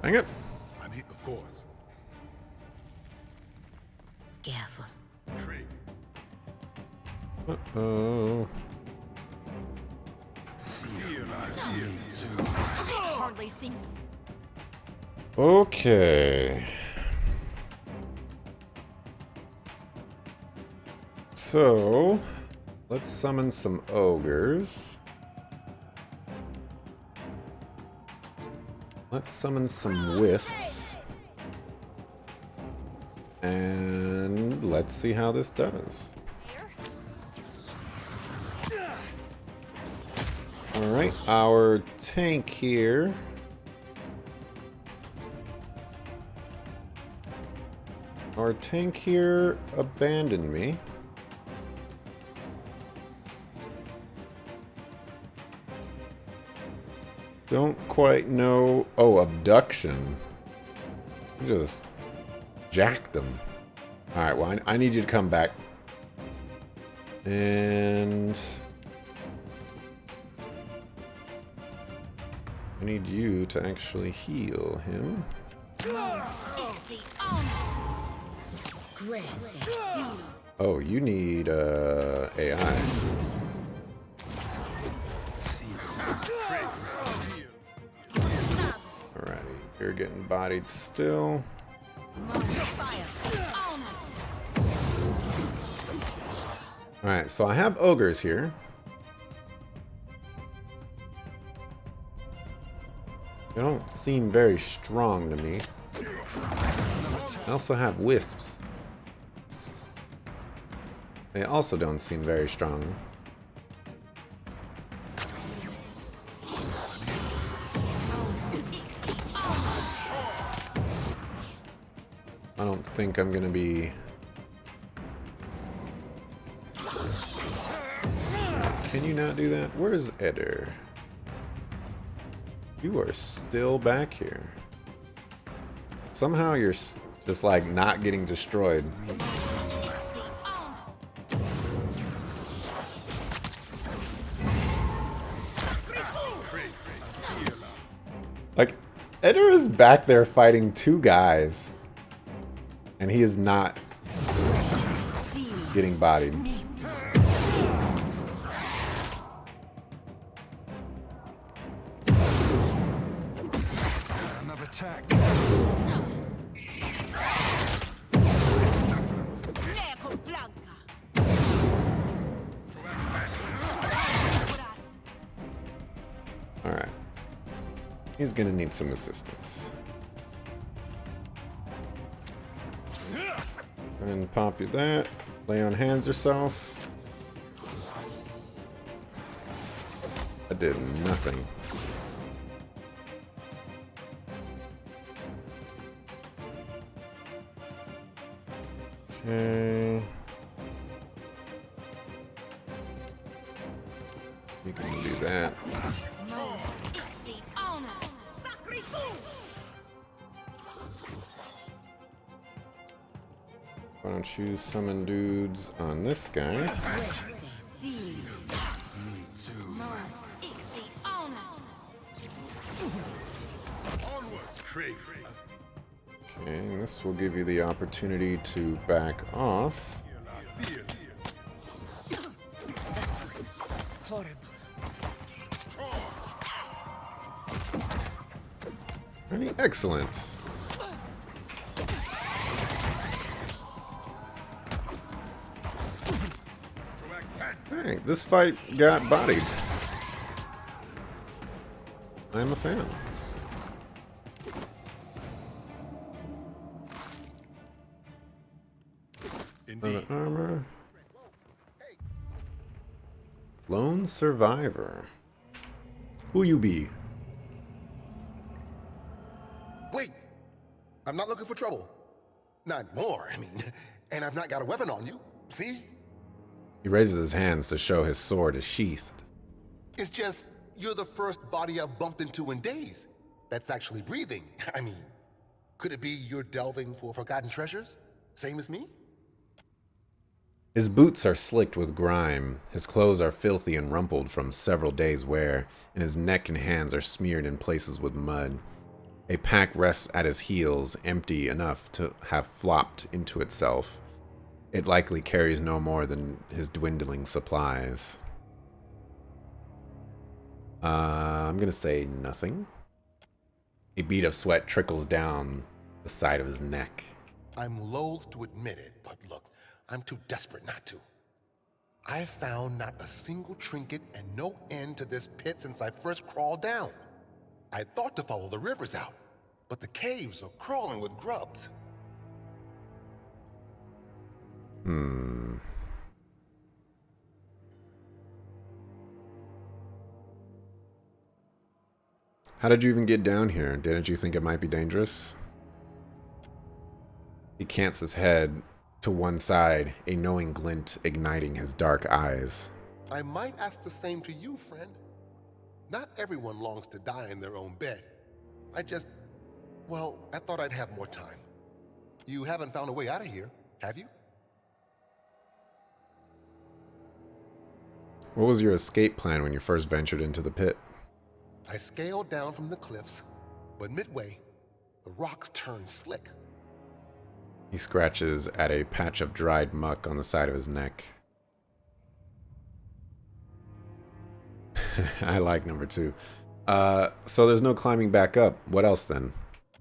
Dang it. I mean, of course. Careful. Uh-oh. Hardly seems. Okay. So, let's summon some ogres. Let's summon some wisps. And let's see how this does. Alright, our tank here. Our tank here abandoned me. Don't quite know. Oh, abduction. Just jacked them. Alright, well, I need you to come back. And I need you to actually heal him. Oh, you need AI. Alrighty, you're getting bodied still. Alright, so I have ogres here. They don't seem very strong to me. I also have wisps. They also don't seem very strong. I don't think I'm gonna be... Can you not do that? Where's Eder? You are still back here. Somehow you're just like not getting destroyed. Like, Eder is back there fighting two guys, and he is not getting bodied. Another attack. Alright. He's gonna need some assistance. And pop you that. Lay on hands yourself. I did nothing. Okay. You can do that. Why don't you summon dudes on this guy? Okay, and this will give you the opportunity to back off. Pretty excellent. Hey, this fight got bodied. I'm a fan. Armor. Lone survivor. Who you be? Wait! I'm not looking for trouble. Not anymore, I mean. And I've not got a weapon on you. See? He raises his hands to show his sword is sheathed. It's just, you're the first body I've bumped into in days that's actually breathing. I mean, could it be you're delving for forgotten treasures? Same as me? His boots are slicked with grime, his clothes are filthy and rumpled from several days' wear, and his neck and hands are smeared in places with mud. A pack rests at his heels, empty enough to have flopped into itself. It likely carries no more than his dwindling supplies. I'm gonna say nothing. A bead of sweat trickles down the side of his neck. I'm loath to admit it, but look, I'm too desperate not to. I've found not a single trinket and no end to this pit since I first crawled down. I thought to follow the rivers out, but the caves are crawling with grubs. How did you even get down here? Didn't you think it might be dangerous? He cants his head to one side, a knowing glint igniting his dark eyes. I might ask the same to you, friend. Not everyone longs to die in their own bed. I thought I'd have more time. You haven't found a way out of here, have you? What was your escape plan when you first ventured into the pit? I scaled down from the cliffs, but midway, the rocks turned slick. He scratches at a patch of dried muck on the side of his neck. I like number 2. So there's no climbing back up. What else then?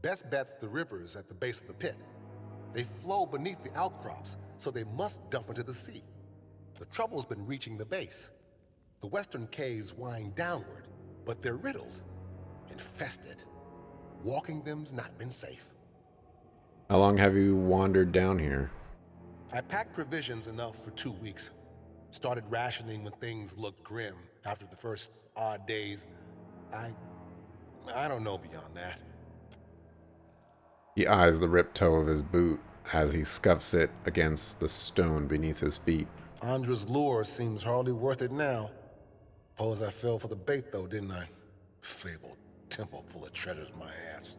Best bet's the rivers at the base of the pit. They flow beneath the outcrops, so they must dump into the sea. The trouble's been reaching the base. The western caves wind downward, but they're riddled, infested. Walking them's not been safe. How long have you wandered down here? I packed provisions enough for 2 weeks. Started rationing when things looked grim after the first odd days. I don't know beyond that. He eyes the ripped toe of his boot as he scuffs it against the stone beneath his feet. Andra's lure seems hardly worth it now. Suppose I fell for the bait though, didn't I? Fabled temple full of treasures, my ass.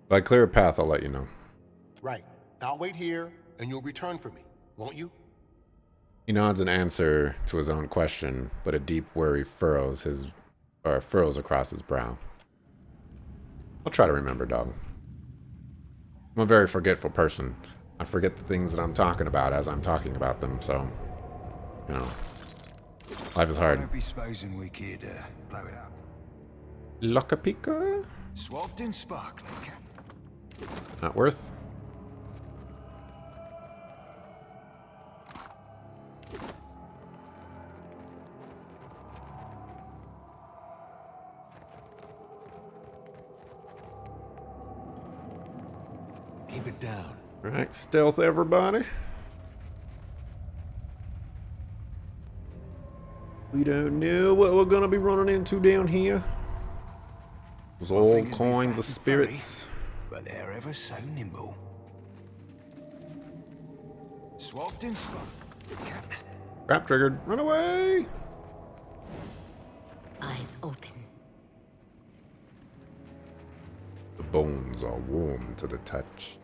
If I clear a path, I'll let you know. Right. I'll wait here, and you'll return for me, won't you? He nods in answer to his own question, but a deep worry furrows across his brow. I'll try to remember, dog. I'm a very forgetful person. I forget the things that I'm talking about as I'm talking about them, so, you know, life is hard. Don't be supposing we could blow it up. Lockapika? Swapped in sparkling. Not worth. Keep it down. Alright, stealth everybody. We don't know what we're gonna be running into down here. Those old coins of spirits. But they're ever so nimble. Swapped in spot. Trap triggered. Run away! Eyes open. The bones are warm to the touch.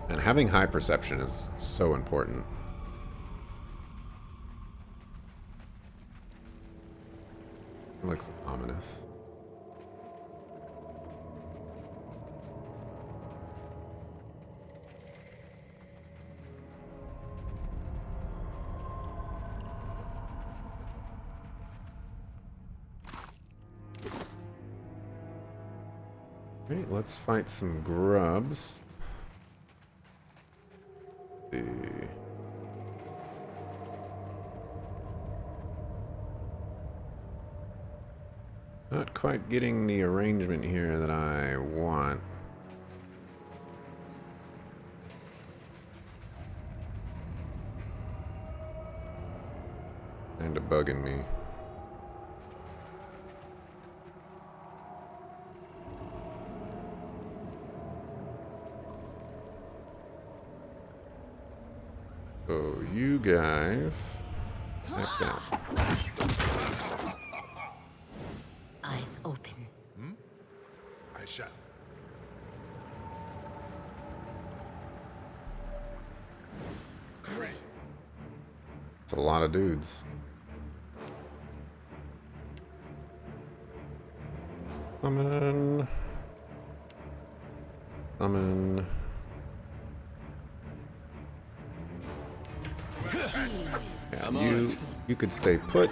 And having high perception is so important. It looks ominous. Okay, let's fight some grubs. Let's see. Not quite getting the arrangement here that I want. Kinda bugging me. So you guys back down. Eyes open. I shall. It's a lot of dudes. Summon. Summon. Yeah, you could stay put.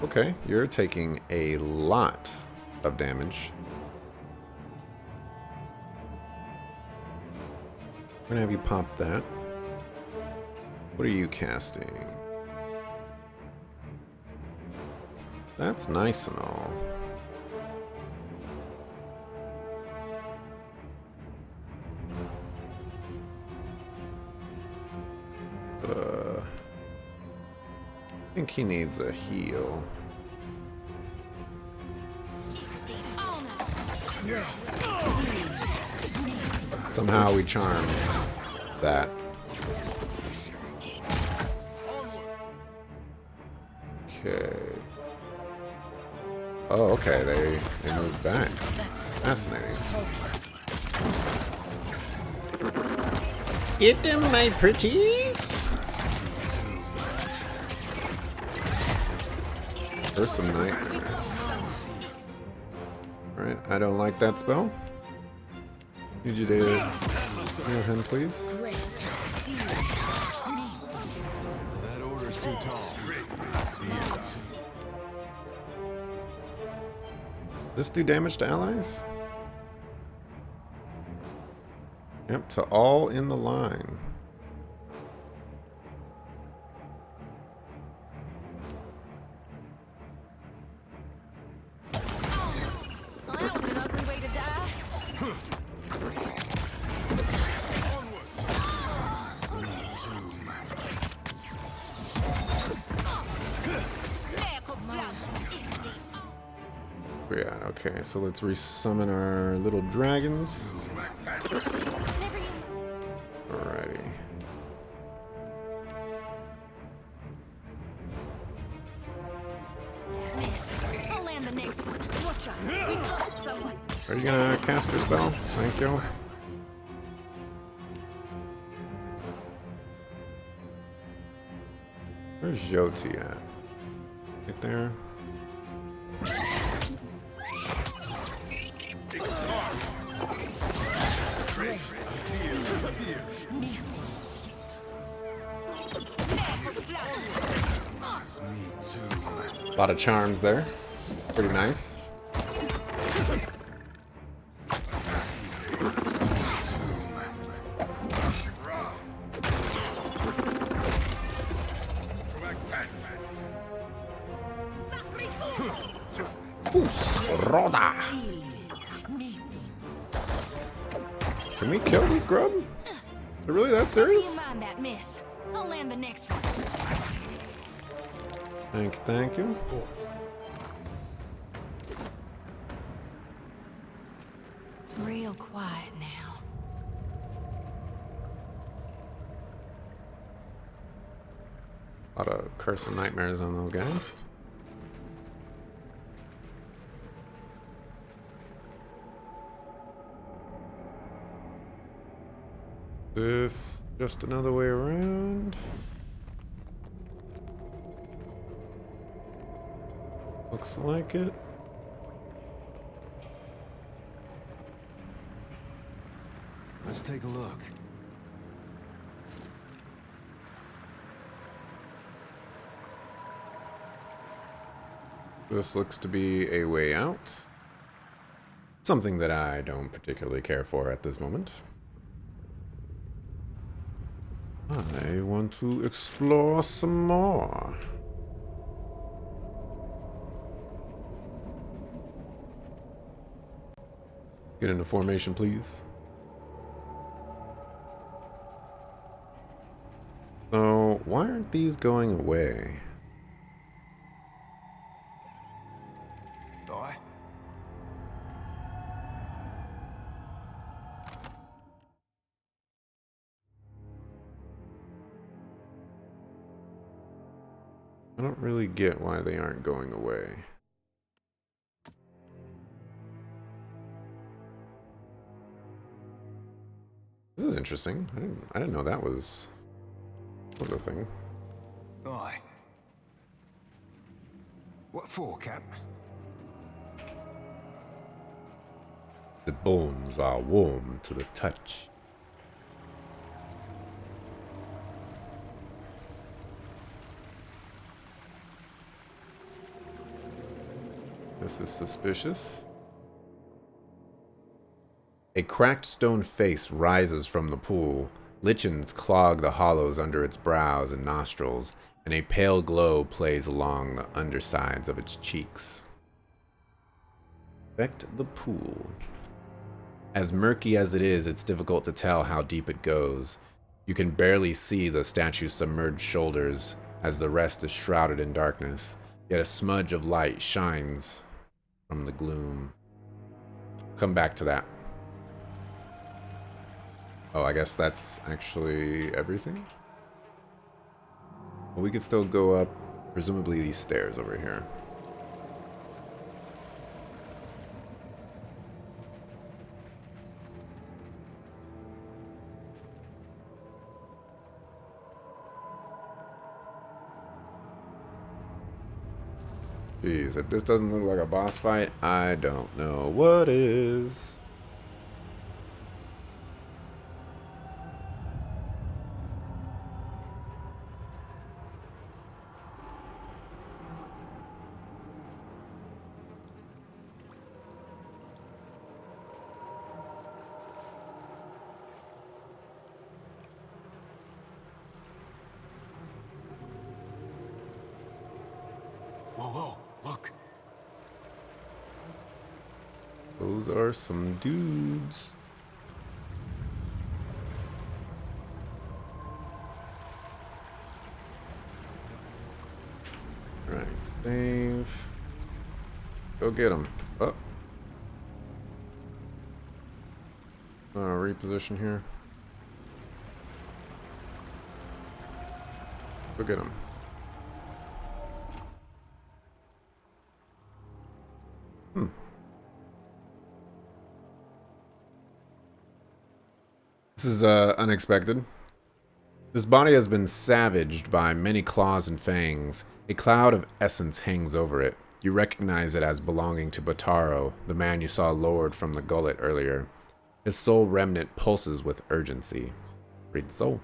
Okay, you're taking a lot of damage. I'm gonna have you pop that. What are you casting? That's nice and all. I think he needs a heal. Somehow we charm that. Okay. Oh, okay, they moved back. Fascinating. Get them, my pretties! There's some nightmares. Alright, I don't like that spell. Need you to heal him, please. That order's too tall. Does this do damage to allies? Yep, to all in the line. Well, that was an ugly way to die. Yeah, okay, so let's resummon our little dragons. Alrighty. Miss. I'll land the next one. Watch out. We lost someone. Are you gonna cast your spell? Thank you. Where's Jyoti at? Right there. A lot of charms there. Pretty nice. Roda. Can we kill this grub? Is it really that serious? Mind that, miss. I'll land the next one. Thank you. Of course. Real quiet now. A lot of curse and nightmares on those guys. This just another way around. Looks like it. Let's take a look. This looks to be a way out. Something that I don't particularly care for at this moment. I want to explore some more. Get into formation, please. So, why aren't these going away? Aye. I don't really get why they aren't going away. This is interesting. I didn't know that was a thing. Aye. What for, Cap? The bones are warm to the touch. This is suspicious. A cracked stone face rises from the pool. Lichens clog the hollows under its brows and nostrils, and a pale glow plays along the undersides of its cheeks. Inspect the pool. As murky as it is, it's difficult to tell how deep it goes. You can barely see the statue's submerged shoulders, as the rest is shrouded in darkness, yet a smudge of light shines from the gloom. Come back to that. Oh, I guess that's actually everything? Well, we could still go up, presumably these stairs over here. Jeez, if this doesn't look like a boss fight, I don't know what is. Whoa, look. Those are some dudes. Right, save. Go get them. Oh. Reposition here. Go get them. This is unexpected. This body has been savaged by many claws and fangs. A cloud of essence hangs over it. You recognize it as belonging to Bataro, the man you saw lowered from the gullet earlier. His soul remnant pulses with urgency. Read the soul.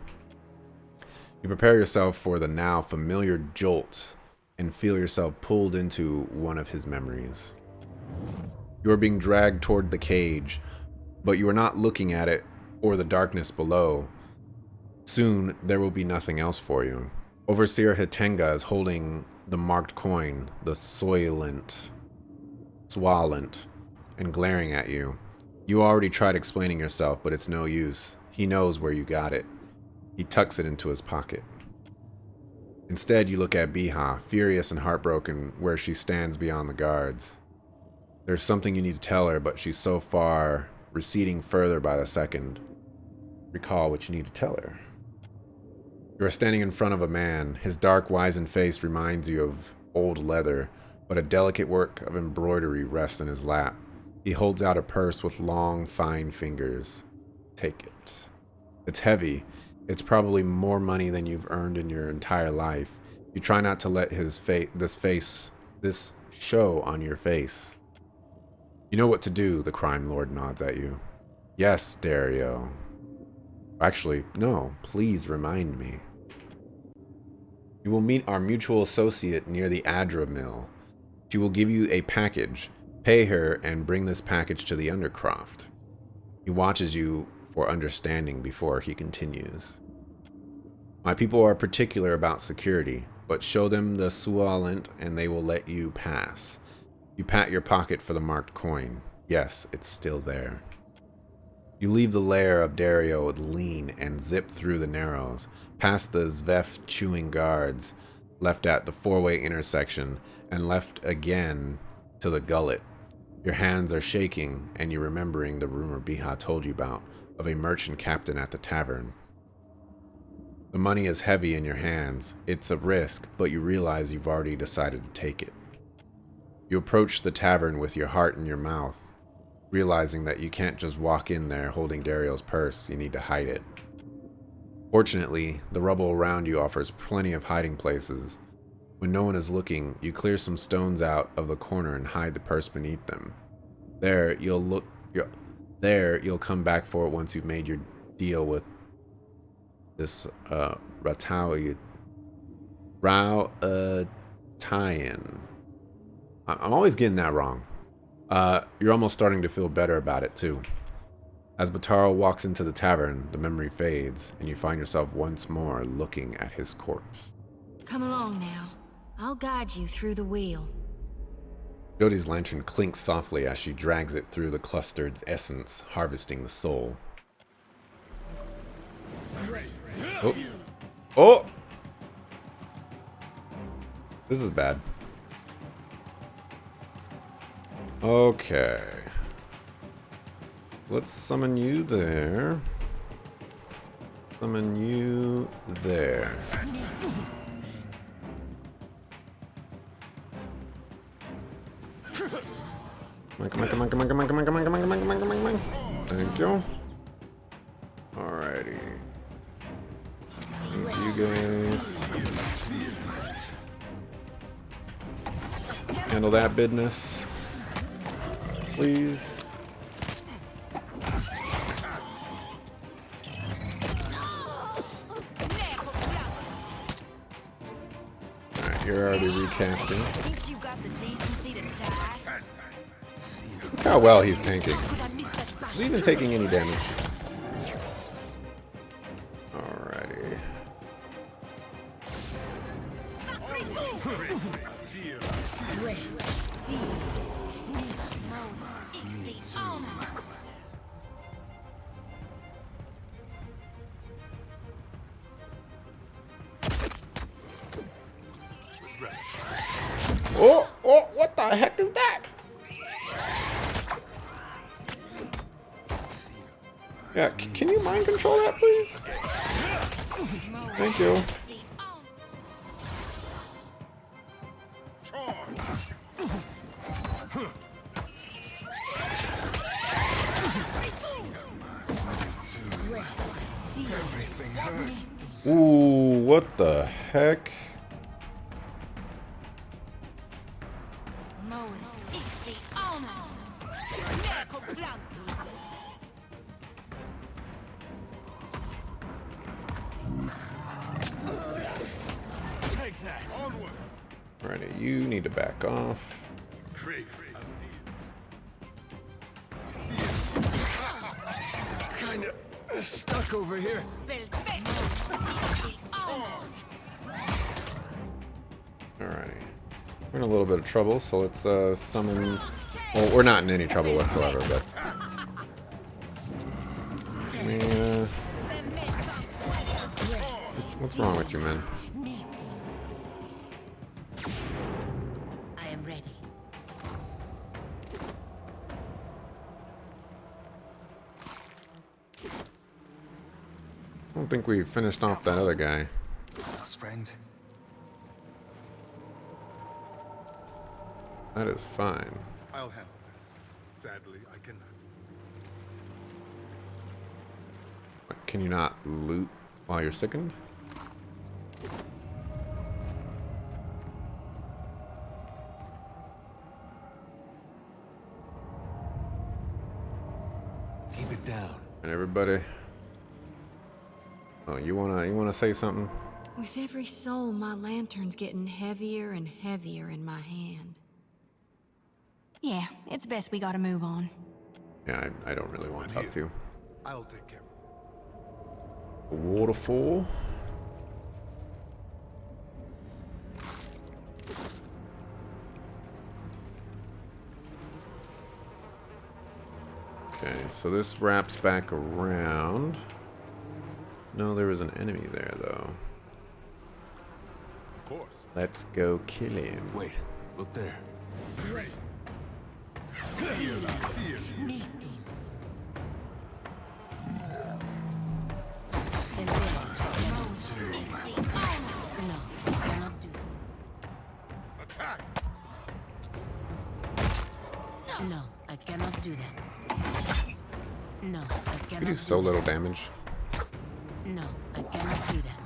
You prepare yourself for the now familiar jolt and feel yourself pulled into one of his memories. You are being dragged toward the cage, but you are not looking at it or the darkness below. Soon, there will be nothing else for you. Overseer Hitenga is holding the marked coin, the Swalent, and glaring at you. You already tried explaining yourself, but it's no use. He knows where you got it. He tucks it into his pocket. Instead, you look at Biha, furious and heartbroken, where she stands beyond the guards. There's something you need to tell her, but she's so far, receding further by the second. Recall what you need to tell her. You are standing in front of a man. His dark, wizened face reminds you of old leather, but a delicate work of embroidery rests in his lap. He holds out a purse with long, fine fingers. Take it. It's heavy. It's probably more money than you've earned in your entire life. You try not to let this show on your face. You know what to do, the crime lord nods at you. Yes, Dario. Actually, no, please remind me. You will meet our mutual associate near the Adra mill. She will give you a package. Pay her and bring this package to the Undercroft. He watches you for understanding before he continues. My people are particular about security, but show them the Swalent and they will let you pass. You pat your pocket for the marked coin. Yes, it's still there. You leave the lair of Dario with lean and zip through the narrows, past the Zvef chewing guards, left at the four-way intersection, and left again to the gullet. Your hands are shaking, and you're remembering the rumor Biha told you about, of a merchant captain at the tavern. The money is heavy in your hands. It's a risk, but you realize you've already decided to take it. You approach the tavern with your heart in your mouth, realizing that you can't just walk in there holding Dario's purse, you need to hide it. Fortunately, the rubble around you offers plenty of hiding places. When no one is looking, you clear some stones out of the corner and hide the purse beneath them. There, you'll come back for it once you've made your deal with this Rautayan. I'm always getting that wrong. You're almost starting to feel better about it, too. As Bataro walks into the tavern, the memory fades, and you find yourself once more looking at his corpse. Come along now. I'll guide you through the wheel. Jodi's lantern clinks softly as she drags it through the clustered essence, harvesting the soul. Oh! Oh! This is bad. Okay. Let's summon you there. Summon you there. Come on. Thank you. Alrighty. You guys. Handle that business, please. Alright, you're already recasting. Think you got the decency to die? Look how well he's tanking. Is he even taking any damage? Alrighty. Oh, what the heck is that? Yeah, can you mind control that, please? Thank you. Ooh, what the heck? Alrighty, you need to back off. Kinda stuck over here. Alrighty. We're in a little bit of trouble, so let's summon... Well, we're not in any trouble whatsoever, but... What's wrong with you, man? I am ready. I don't think we finished off that other guy. Lost friend. That is fine. I'll handle this. Sadly, I cannot. Can you not loot while you're sickened? Keep it down. And everybody. Oh, you wanna say something? With every soul, my lantern's getting heavier and heavier in my hand. Yeah, it's best we gotta move on. Yeah, I don't really want to talk to you. I'll take care of A waterfall. Okay, so this wraps back around. No, there was an enemy there, though. Of course. Let's go kill him. Wait, look there. Attack! No, I cannot do that. No, I cannot. We do so little damage. No, I cannot do that.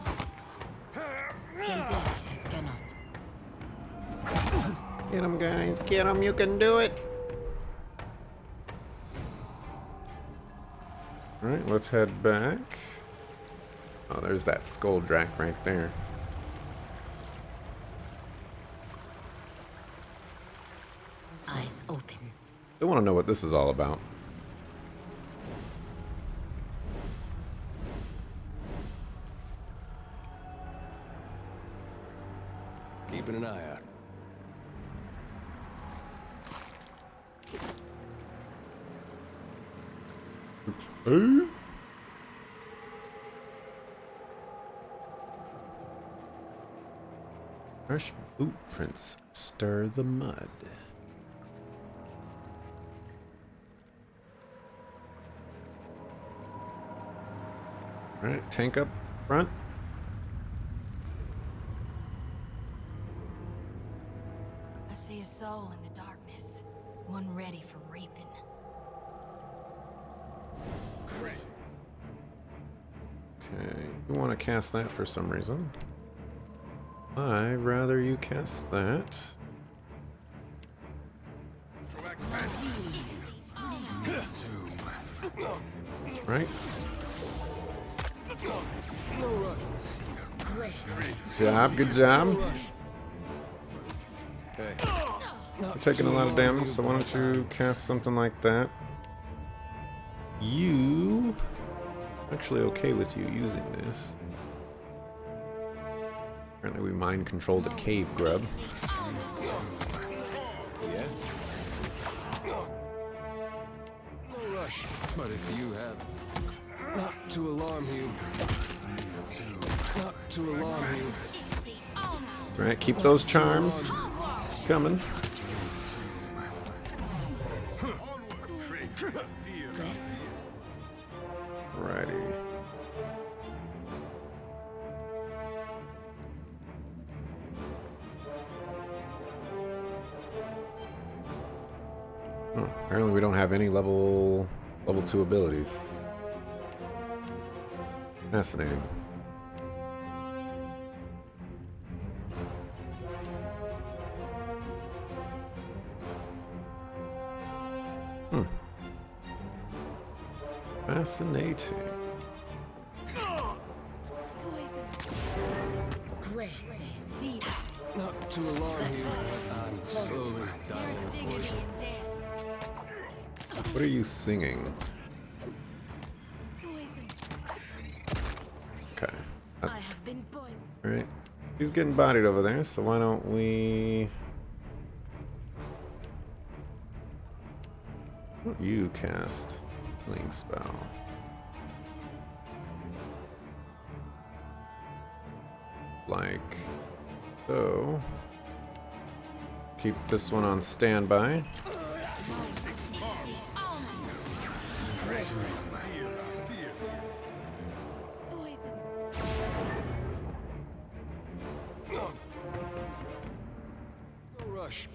Simply, I cannot. Get him, guys. Get him. You can do it. Alright, let's head back. Oh, there's that skull drac right there. Eyes open. I want to know what this is all about. Keeping an eye out. Hey? Fresh boot prints stir the mud. Alright, tank up front. I see a soul in the darkness, one ready for reaping. Okay, you want to cast that for some reason. I'd rather you cast that. Right? Good job. You're taking a lot of damage, so why don't you cast something like that? You actually okay with you using this. Apparently we mind controlled a cave grub. Yeah? No rush, but if you have... Not to alarm you. Not to alarm you. Alright, keep those charms coming. Alrighty. Oh, apparently we don't have any level 2 abilities. Fascinating. Fascinating. Not to alarm you. I'm slowly dying. What are you singing? Okay. Alright. He's getting bodied over there, so why don't we... Why don't you cast Healing Spell? Like so. Keep this one on standby. No rush.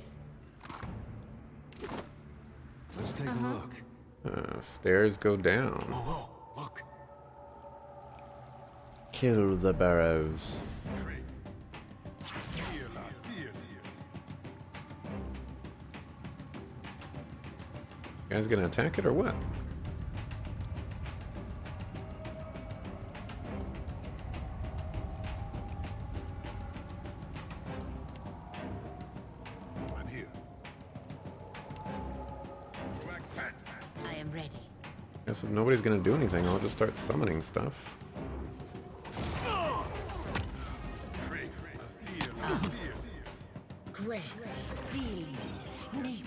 Let's take a look. Stairs go down. Whoa, look. Kill the barrows. You guys gonna attack it or what? I'm here. I am ready. Guess if nobody's gonna do anything, I'll just start summoning stuff. Great feelings. Me.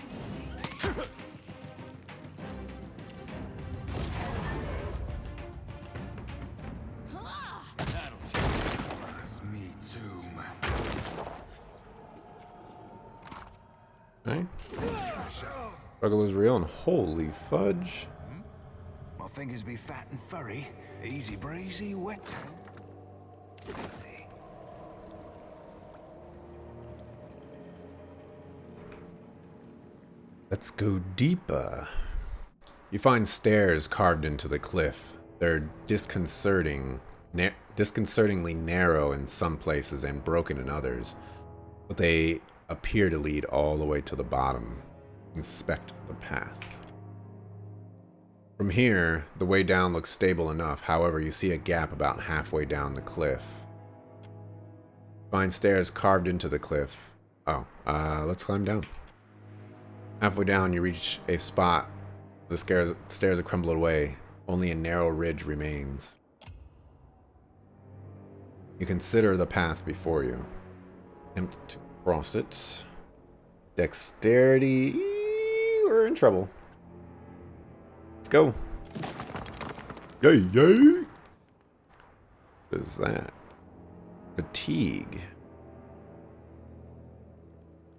Me too, man. Right? Struggle is real and holy fudge. My fingers be fat and furry, easy breezy, wet. Let's go deeper. You find stairs carved into the cliff. They're disconcertingly narrow in some places and broken in others, but they appear to lead all the way to the bottom. Inspect the path. From here, the way down looks stable enough. However, you see a gap about halfway down the cliff. Find stairs carved into the cliff. Oh, let's climb down. Halfway down, you reach a spot. The stairs are crumbled away. Only a narrow ridge remains. You consider the path before you. Attempt to cross it. Dexterity. We're in trouble. Let's go. Yay, yay. What is that? Fatigue.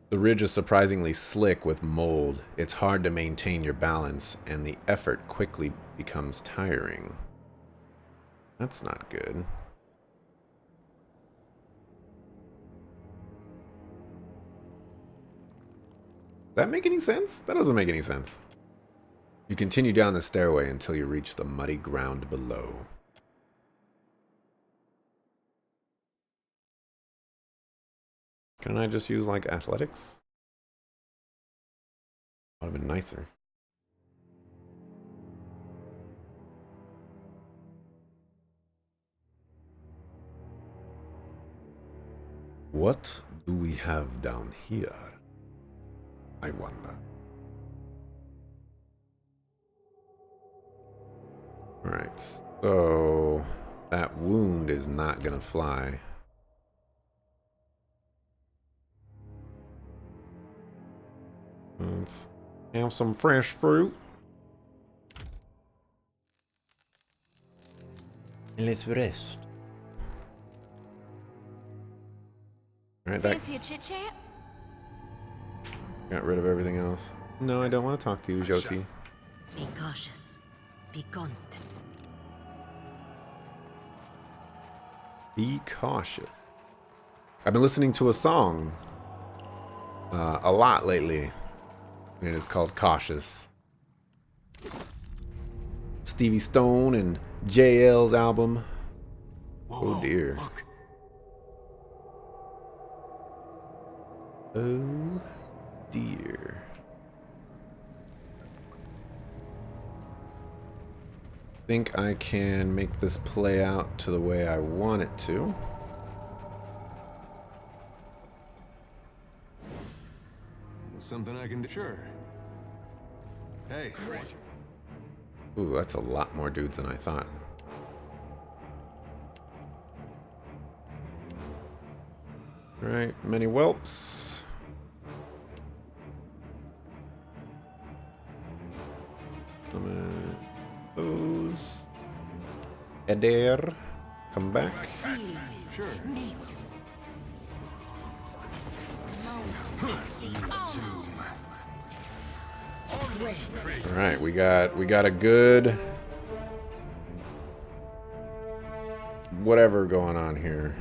The ridge is surprisingly slick with mold. It's hard to maintain your balance, and the effort quickly becomes tiring. That's not good. Does that make any sense? That doesn't make any sense. You continue down the stairway until you reach the muddy ground below. Can I just use, like, athletics? Would have been nicer. What do we have down here? I wonder. Alright, so that wound is not gonna fly. Let's have some fresh fruit. Let's rest. Alright, that Fancy a chit-chat? got rid of everything else. No, I don't want to talk to you, Jyoti. Be cautious. Be constant. Be cautious. I've been listening to a song a lot lately. And it is called Cautious. Stevie Stone and JL's album. Whoa, oh dear. Look. Oh dear. Think I can make this play out to the way I want it to. Something I can do. Sure. Hey. Ooh, that's a lot more dudes than I thought. Alright, many whelps. Those. Adair, come back. Sure. All right, we got a good whatever going on here.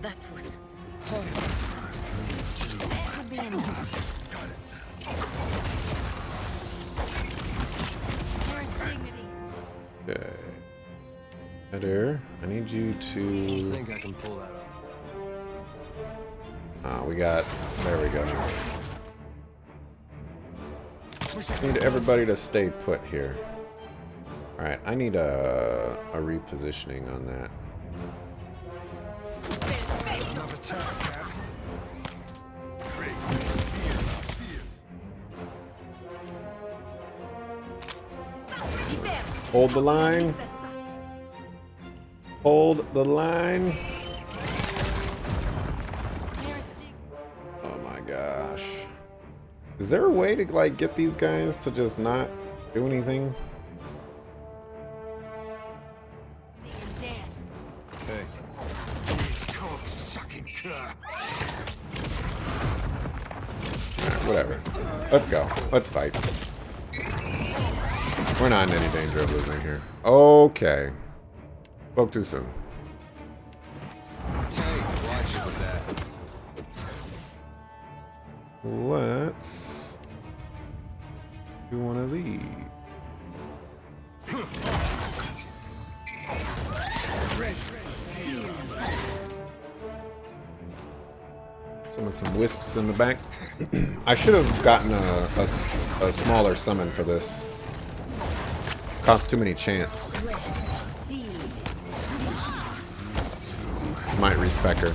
That was horrible. That would be enough. Got it. There's dignity. Okay. Adair, I need you I to. think I can pull that off. We got. There we go. Need everybody to stay put here. All right, I need a repositioning on that. Another turret, Cap. Hold the line. Hold the line. Oh my gosh. Is there a way to like get these guys to just not do anything? Death. Hey. Cock-sucking cur. Whatever. Let's go. Let's fight. We're not in any danger of losing here. Okay. Spoke too soon. Hey, watch it with that. Let's do one of these. Summon some wisps in the back. I should have gotten a smaller summon for this. Cost too many chants. Might respec her.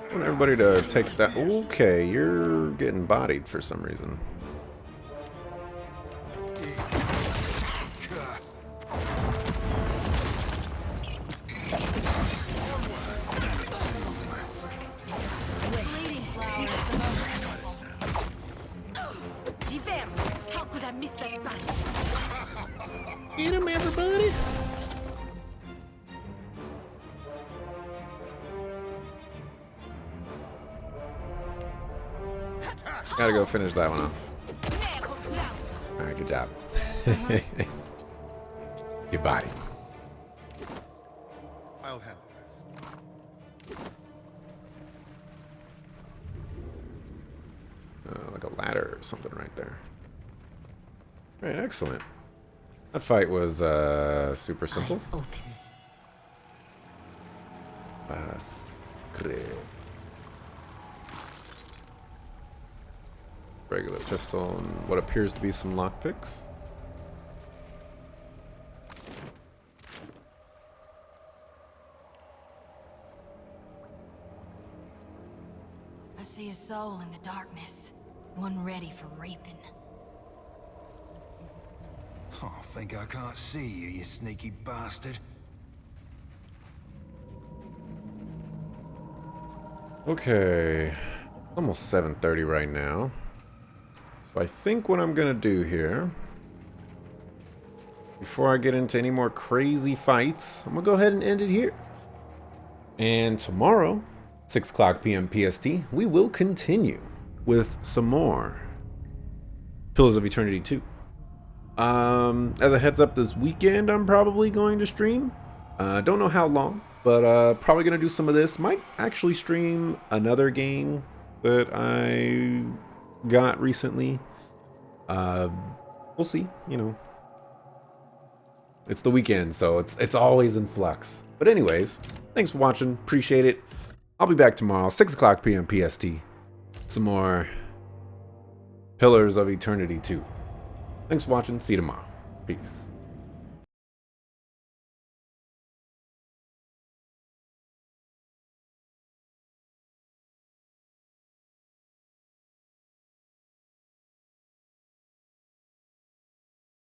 I want everybody to take that. Okay, you're getting bodied for some reason. How could I miss that body? Eat him, everybody! Gotta go finish that one off. Alright, good job. Good body. I'll handle this. was something right there. All right, excellent. That fight was super simple. Eyes open. Regular pistol and what appears to be some lockpicks. I see a soul in the darkness. One ready for raping. Oh, I think I can't see you, you sneaky bastard. Okay, almost 7:30 right now. So I think what I'm gonna do here, before I get into any more crazy fights, I'm gonna go ahead and end it here. And tomorrow, 6 o'clock p.m. PST, we will continue with some more Pillars of Eternity 2. As a heads up, this weekend I'm probably going to stream. Don't know how long, but probably gonna do some of this. Might actually stream another game that I got recently. We'll see. You know, it's the weekend, so it's always in flux. But anyways, thanks for watching. Appreciate it. I'll be back tomorrow, 6 o'clock p.m. PST. Some more Pillars of Eternity 2. Thanks for watching. See you tomorrow. Peace.